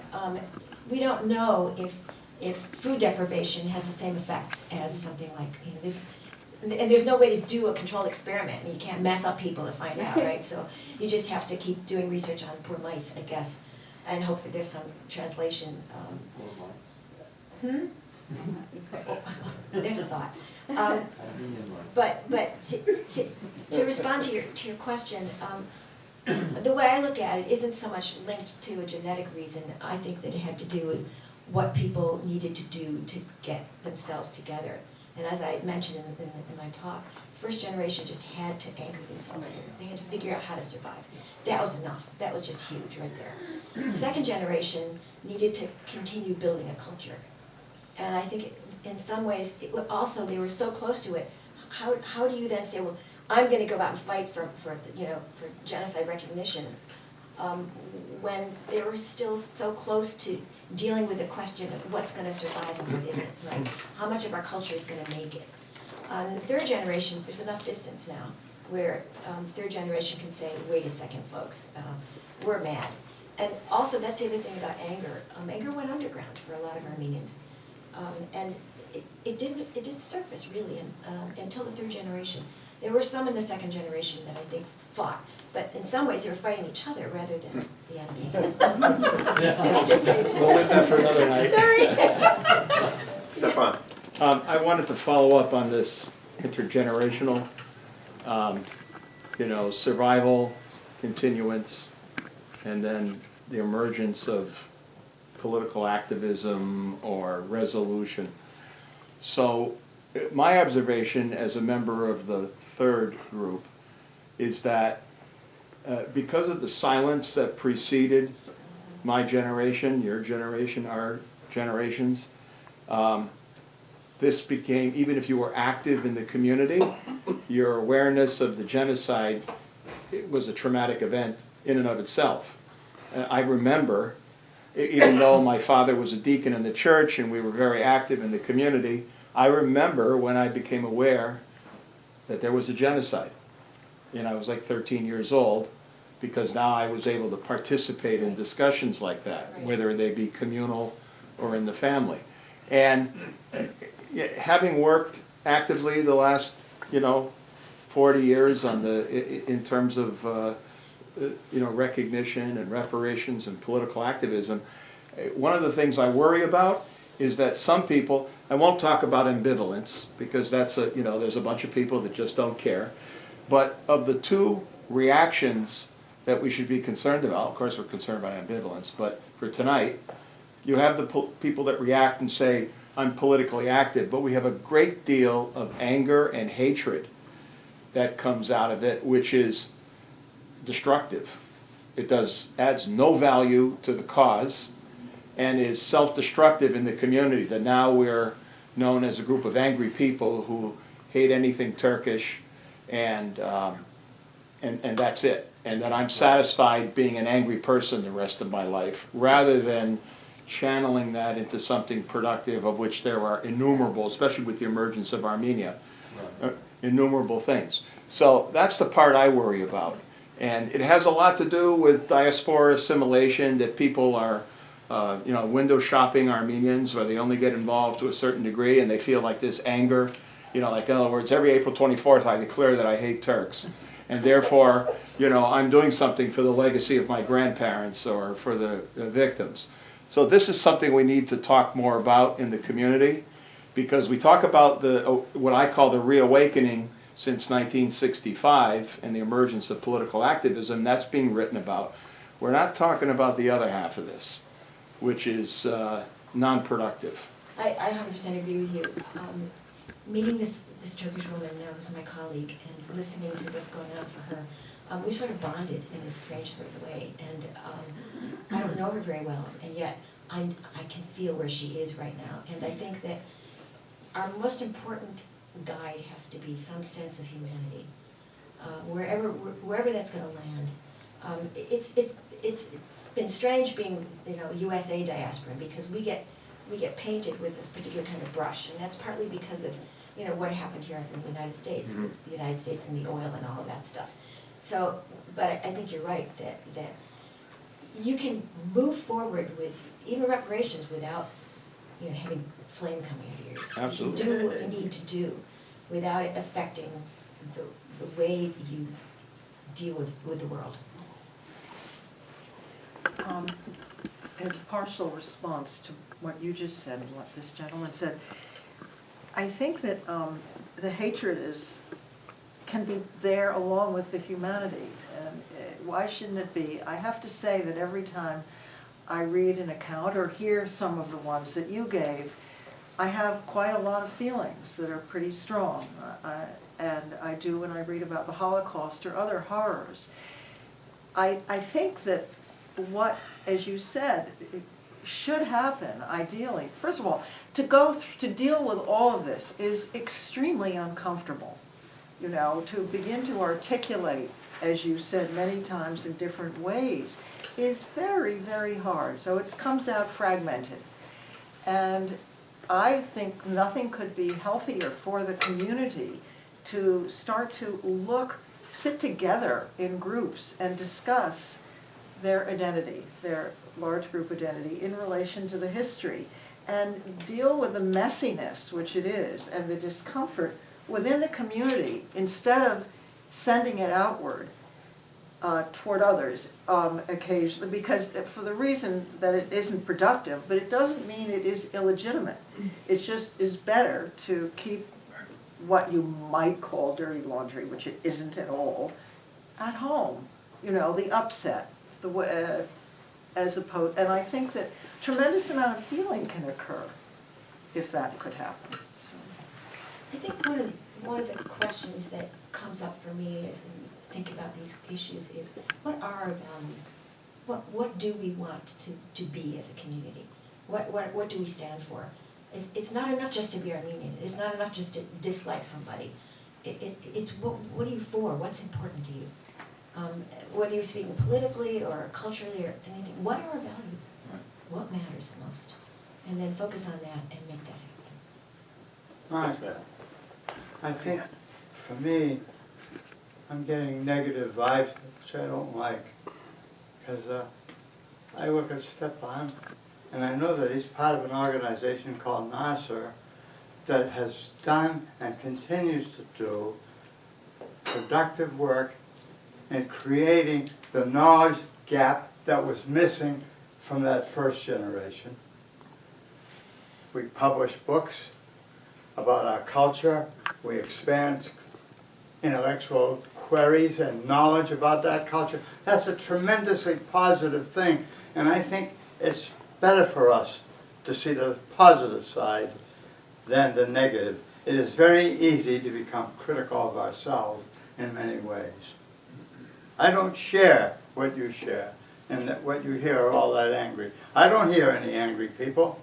Speaker 2: we don't know if food deprivation has the same effects as something like, there's no way to do a controlled experiment. You can't mess up people to find out, right? So you just have to keep doing research on poor mice, I guess, and hope that there's some translation. There's a thought. But to respond to your question, the way I look at it isn't so much linked to a genetic reason. I think that it had to do with what people needed to do to get themselves together. And as I mentioned in my talk, first generation just had to anchor themselves in. They had to figure out how to survive. That was enough. That was just huge right there. The second generation needed to continue building a culture. And I think in some ways, they were so close to it. How do you then say, well, I'm going to go out and fight for genocide recognition, when they were still so close to dealing with the question of what's going to survive and what isn't, right? How much of our culture is going to make it? In the third generation, there's enough distance now where third generation can say, wait a second, folks, we're mad. And also, that's the other thing about anger. Anger went underground for a lot of Armenians. And it didn't surface really until the third generation. There were some in the second generation that I think fought, but in some ways they were fighting each other rather than the enemy. Did I just say that?
Speaker 6: We'll leave that for another night.
Speaker 2: Sorry.
Speaker 1: Stefan.
Speaker 6: I wanted to follow up on this intergenerational, survival, continuance, and then the emergence of political activism or resolution. So my observation as a member of the third group is that because of the silence that preceded my generation, your generation, our generations, this became, even if you were active in the community, your awareness of the genocide, it was a traumatic event in and of itself. I remember, even though my father was a deacon in the church and we were very active in the community, I remember when I became aware that there was a genocide. I was like 13 years old, because now I was able to participate in discussions like that, whether they be communal or in the family. And having worked actively the last, 40 years on in terms of recognition and reparations and political activism, one of the things I worry about is that some people, I won't talk about ambivalence because that's there's a bunch of people that just don't care, but of the two reactions that we should be concerned about, of course we're concerned about ambivalence, but for tonight, you have the people that react and say, I'm politically active, but we have a great deal of anger and hatred that comes out of it, which is destructive. It adds no value to the cause and is self-destructive in the community, that now we're known as a group of angry people who hate anything Turkish, and that's it. And that I'm satisfied being an angry person the rest of my life, rather than channeling that into something productive, of which there are innumerable, especially with the emergence of Armenia, innumerable things. So that's the part I worry about. And it has a lot to do with diaspora assimilation, that people are window shopping Armenians, where they only get involved to a certain degree, and they feel like this anger, like in other words, every April 24th I declare that I hate Turks. And therefore, I'm doing something for the legacy of my grandparents or for the victims. So this is something we need to talk more about in the community, because we talk about what I call the reawakening since 1965 and the emergence of political activism. That's being written about. We're not talking about the other half of this. which is non-productive.
Speaker 2: I 100% agree with you. Meeting this Turkish woman now who's my colleague and listening to what's going on for her, we sort of bonded in this strange sort of way. And I don't know her very well, and yet I can feel where she is right now. And I think that our most important guide has to be some sense of humanity, wherever that's going to land. It's been strange being, you know, USA diaspora, because we get painted with this particular kind of brush, and that's partly because of, you know, what happened here in the United States, with the United States and the oil and all of that stuff. So, but I think you're right that you can move forward with even reparations without, you know, having flame coming out of your ears.
Speaker 6: Absolutely.
Speaker 2: You can do what you need to do without it affecting the way you deal with the world.
Speaker 5: In partial response to what you just said and what this gentleman said, I think that the hatred can be there along with the humanity. And why shouldn't it be? I have to say that every time I read an account or hear some of the ones that you gave, I have quite a lot of feelings that are pretty strong. And I do when I read about the Holocaust or other horrors. I think that what, as you said, should happen, ideally, first of all, to deal with all of this is extremely uncomfortable. You know, to begin to articulate, as you said many times in different ways, is very, very hard. So it comes out fragmented. And I think nothing could be healthier for the community to start to sit together in groups and discuss their identity, their large group identity in relation to the history, and deal with the messiness, which it is, and the discomfort within the community instead of sending it outward toward others occasionally, because for the reason that it isn't productive, but it doesn't mean it is illegitimate. It just is better to keep what you might call dirty laundry, which it isn't at all, at home. You know, the upset, the way, as opposed, and I think that tremendous amount of healing can occur if that could happen.
Speaker 2: I think one of the questions that comes up for me as I think about these issues is, what are our values? What do we want to be as a community? What do we stand for? It's not enough just to be Armenian. It's not enough just to dislike somebody. It's what are you for? What's important to you? Whether you're speaking politically or culturally or anything, what are our values? What matters the most? And then focus on that and make that happen.
Speaker 8: Right. I think, for me, I'm getting negative vibes, which I don't like, because I work at Stepan, and I know that he's part of an organization called NAASR that has done and continues to do productive work in creating the knowledge gap that was missing from that first generation. We publish books about our culture. We expand intellectual queries and knowledge about that culture. That's a tremendously positive thing, and I think it's better for us to see the positive side than the negative. It is very easy to become critical of ourselves in many ways. I don't share what you share, and that what you hear are all that angry. I don't hear any angry people.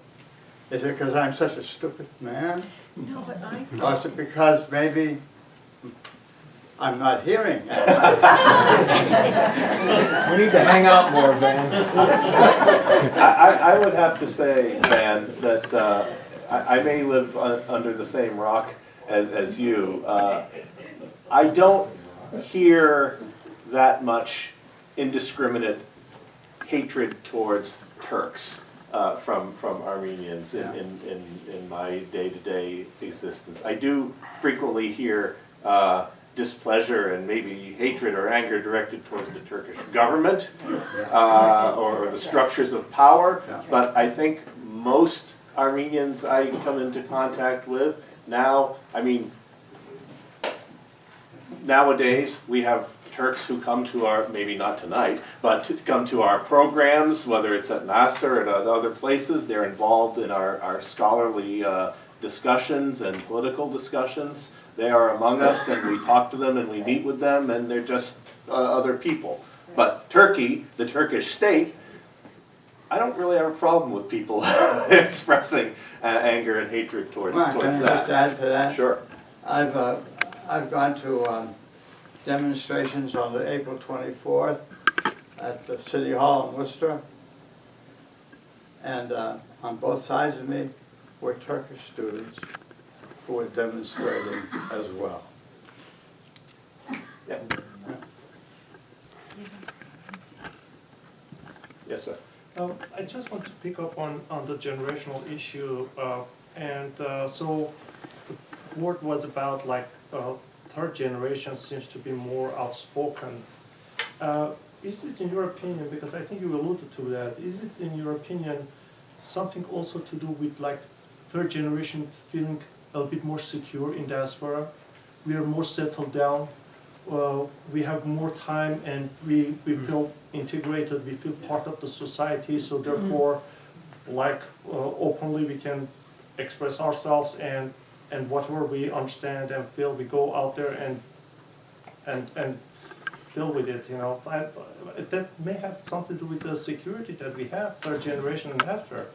Speaker 8: Is it because I'm such a stupid man?
Speaker 5: No, but
Speaker 8: Or is it because maybe I'm not hearing?
Speaker 6: We need to hang out more, Van.
Speaker 1: I would have to say, Van, that I may live under the same rock as you. I don't hear that much indiscriminate hatred towards Turks from Armenians in my day-to-day existence. I do frequently hear displeasure and maybe hatred or anger directed towards the Turkish government or the structures of power, but I think most Armenians I come into contact with now, I mean, nowadays we have Turks who come to our, maybe not tonight, but to come to our programs, whether it's at NAASR or at other places. They're involved in our scholarly discussions and political discussions. They are among us, and we talk to them and we meet with them, and they're just other people. But Turkey, the Turkish state, I don't really have a problem with people expressing anger and hatred towards
Speaker 8: Mark, can I
Speaker 1: that.
Speaker 8: just add to that?
Speaker 1: Sure.
Speaker 8: I've gone to demonstrations on the April 24th at the City Hall in Worcester, and on both sides of me were Turkish students who were demonstrating as well.
Speaker 1: Yeah. Yes, sir.
Speaker 4: I just want to pick up on the generational issue, so the word was about like third generation seems to be more outspoken. Is it in your opinion, because I think you alluded to that, is it in your opinion something also to do with like third generation feeling a bit more secure in diaspora? We are more settled down, we have more time, and we feel integrated, we feel part of the society, so therefore like openly we can express ourselves, and whatever we understand and feel, we go out there and deal with it, you know. That may have something to do with the security that we have, third generation and after.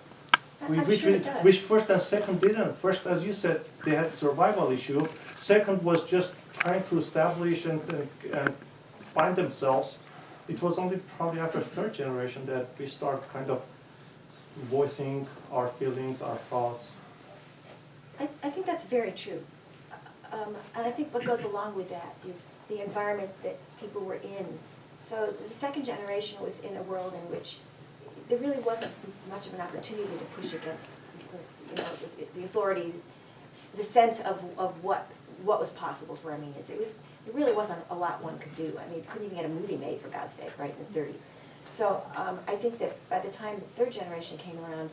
Speaker 2: I'm sure it does.
Speaker 4: Which first and second didn't. First, as you said, they had survival issue. Second was just trying to establish and find themselves. It was only probably after third generation that we start kind of voicing our feelings, our thoughts.
Speaker 2: I think that's very true. And I think what goes along with that is the environment that people were in. So the second generation was in a world in which there really wasn't much of an opportunity to push against, you know, the authority, the sense of what was possible for Armenians. There really wasn't a lot one could do. I mean, couldn't even get a movie made, for God's sake, right, in the 30s. So I think that by the time the third generation came around,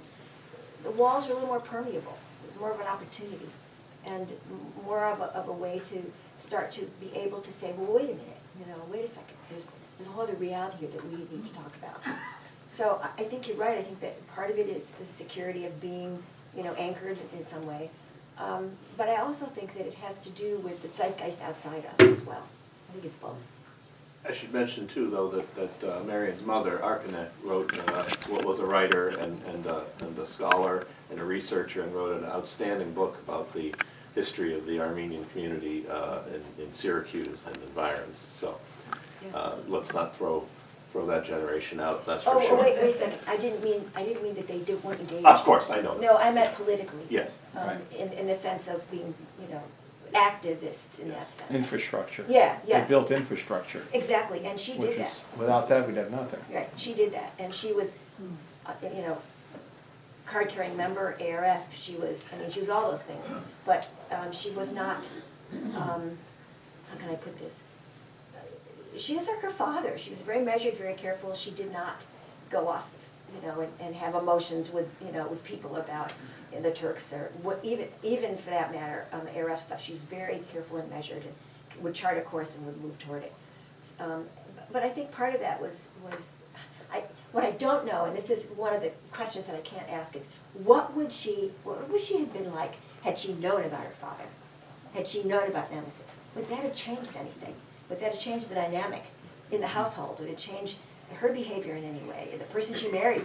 Speaker 2: the walls were a little more permeable. It was more of an opportunity and more of a way to start to be able to say, well, wait a minute, you know, wait a second. There's a whole other reality here that we need to talk about. So I think you're right. I think that part of it is the security of being, you know, anchored in some way. But I also think that it has to do with the zeitgeist outside us as well. I think it's both.
Speaker 1: I should mention too, though, that Marian's mother, Arkanek, wrote, was a writer and a scholar and a researcher, and wrote an outstanding book about the history of the Armenian community in Syracuse and environs. So let's not throw that generation out. That's for sure.
Speaker 2: Oh, wait a second. I didn't mean that they weren't engaged.
Speaker 1: Of course, I know that.
Speaker 2: No, I meant politically.
Speaker 1: Yes.
Speaker 2: In the sense of being, you know, activists in that sense.
Speaker 6: Infrastructure.
Speaker 2: Yeah.
Speaker 6: They built infrastructure.
Speaker 2: Exactly, and she did that.
Speaker 6: Which is, without that, we'd have nothing.
Speaker 2: Right, she did that, and she was, you know, card-carrying member, ARF, she was all those things, but she was not, how can I put this? She was like her father. She was very measured, very careful. She did not go off, you know, and have emotions with, you know, with people about the Turks or what, even for that matter, ARF stuff. She was very careful and measured and would chart a course and would move toward it. But I think part of that was what I don't know, and this is one of the questions that I can't ask, is what would she have been like had she known about her father? Had she known about Nemesis? Would that have changed anything? Would that have changed the dynamic in the household? Would it change her behavior in any way? The person she married,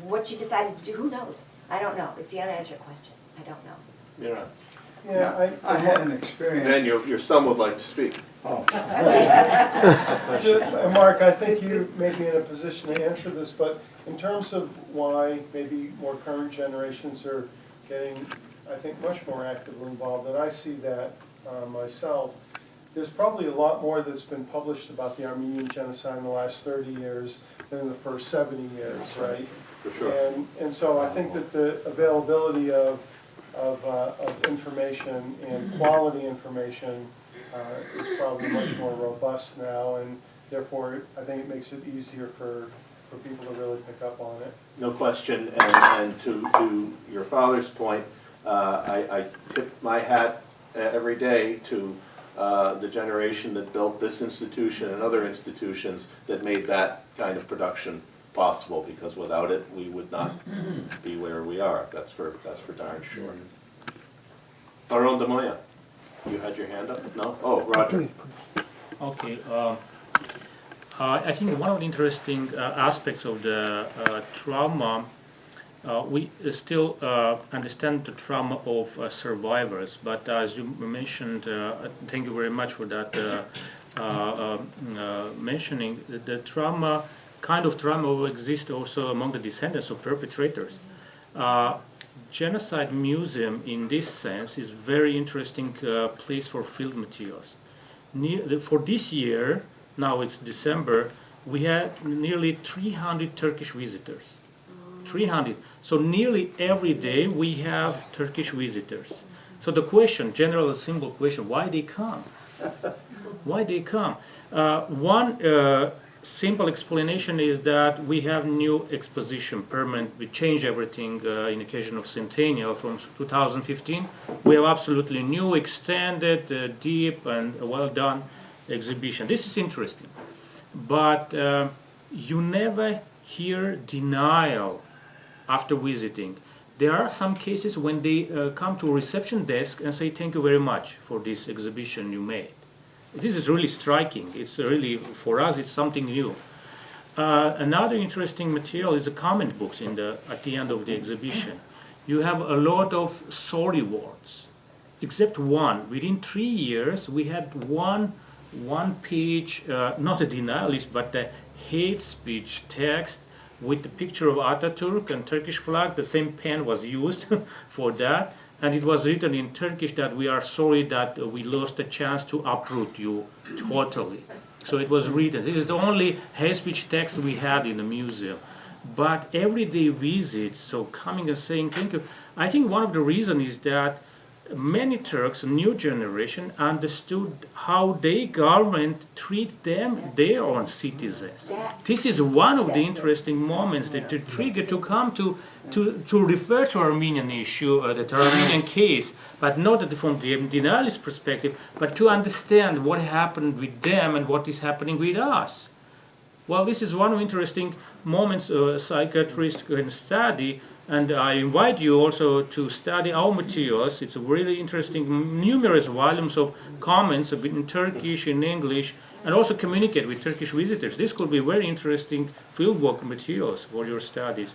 Speaker 2: what she decided to do, who knows? I don't know. It's the unanswered question. I don't know.
Speaker 1: You're not.
Speaker 3: Yeah,
Speaker 8: I had an experience.
Speaker 1: And your son would like to speak.
Speaker 8: Oh.
Speaker 3: Mark, I think you may be in a position to answer this, but in terms of why maybe more current generations are getting, I think, much more actively involved, and I see that myself, there's probably a lot more that's been published about the Armenian genocide in the last 30 years than in the first 70 years, right?
Speaker 1: For sure.
Speaker 3: And so I think that the availability of information and quality information is probably much more robust now, and therefore I think it makes it easier for people to really pick up on it.
Speaker 1: No question, and to your father's point, I tip my hat every day to the generation that built this institution and other institutions that made that kind of production possible, because without it, we would not be where we are. That's for darn sure. Baron de Moya, you had your hand up? No? Oh, Roger.
Speaker 9: Okay. I think one of the interesting aspects of the trauma, we still understand the trauma of survivors, but as you mentioned, thank you very much for that mentioning, the trauma, kind of trauma will exist also among the descendants of perpetrators. Genocide Museum, in this sense, is very interesting place for field materials. For this year, now it's December, we had nearly 300 Turkish visitors. 300. So nearly every day we have Turkish visitors. So the question, general simple question, why they come? Why they come? One simple explanation is that we have new exposition permanent. We change everything in occasion of centennial from 2015. We have absolutely new, extended, deep, and well done exhibition. This is interesting, but you never hear denial after visiting. There are some cases when they come to a reception desk and say, thank you very much for this exhibition you made. This is really striking. It's really, for us, it's something new. Another interesting material is the comment books at the end of the exhibition. You have a lot of sorry words, except one. Within 3 years, we had one page, not a denialist, but a hate speech text with the picture of Atatürk and Turkish flag. The same pen was used for that. And it was written in Turkish that we are sorry that we lost the chance to uproot you totally. So it was written. This is the only hate speech text we had in the museum. But everyday visits, so coming and saying thank you. I think one of the reasons is that many Turks, a new generation, understood how their government treat them, their own citizens. This is one of the interesting moments that to trigger to come to refer to Armenian issue, the Armenian case, but not from the denialist perspective, but to understand what happened with them and what is happening with us. Well, this is one of the interesting moments psychiatrists can study, and I invite you also to study our materials. It's a really interesting, numerous volumes of comments in Turkish, in English, and also communicate with Turkish visitors. This could be very interesting fieldwork materials for your studies.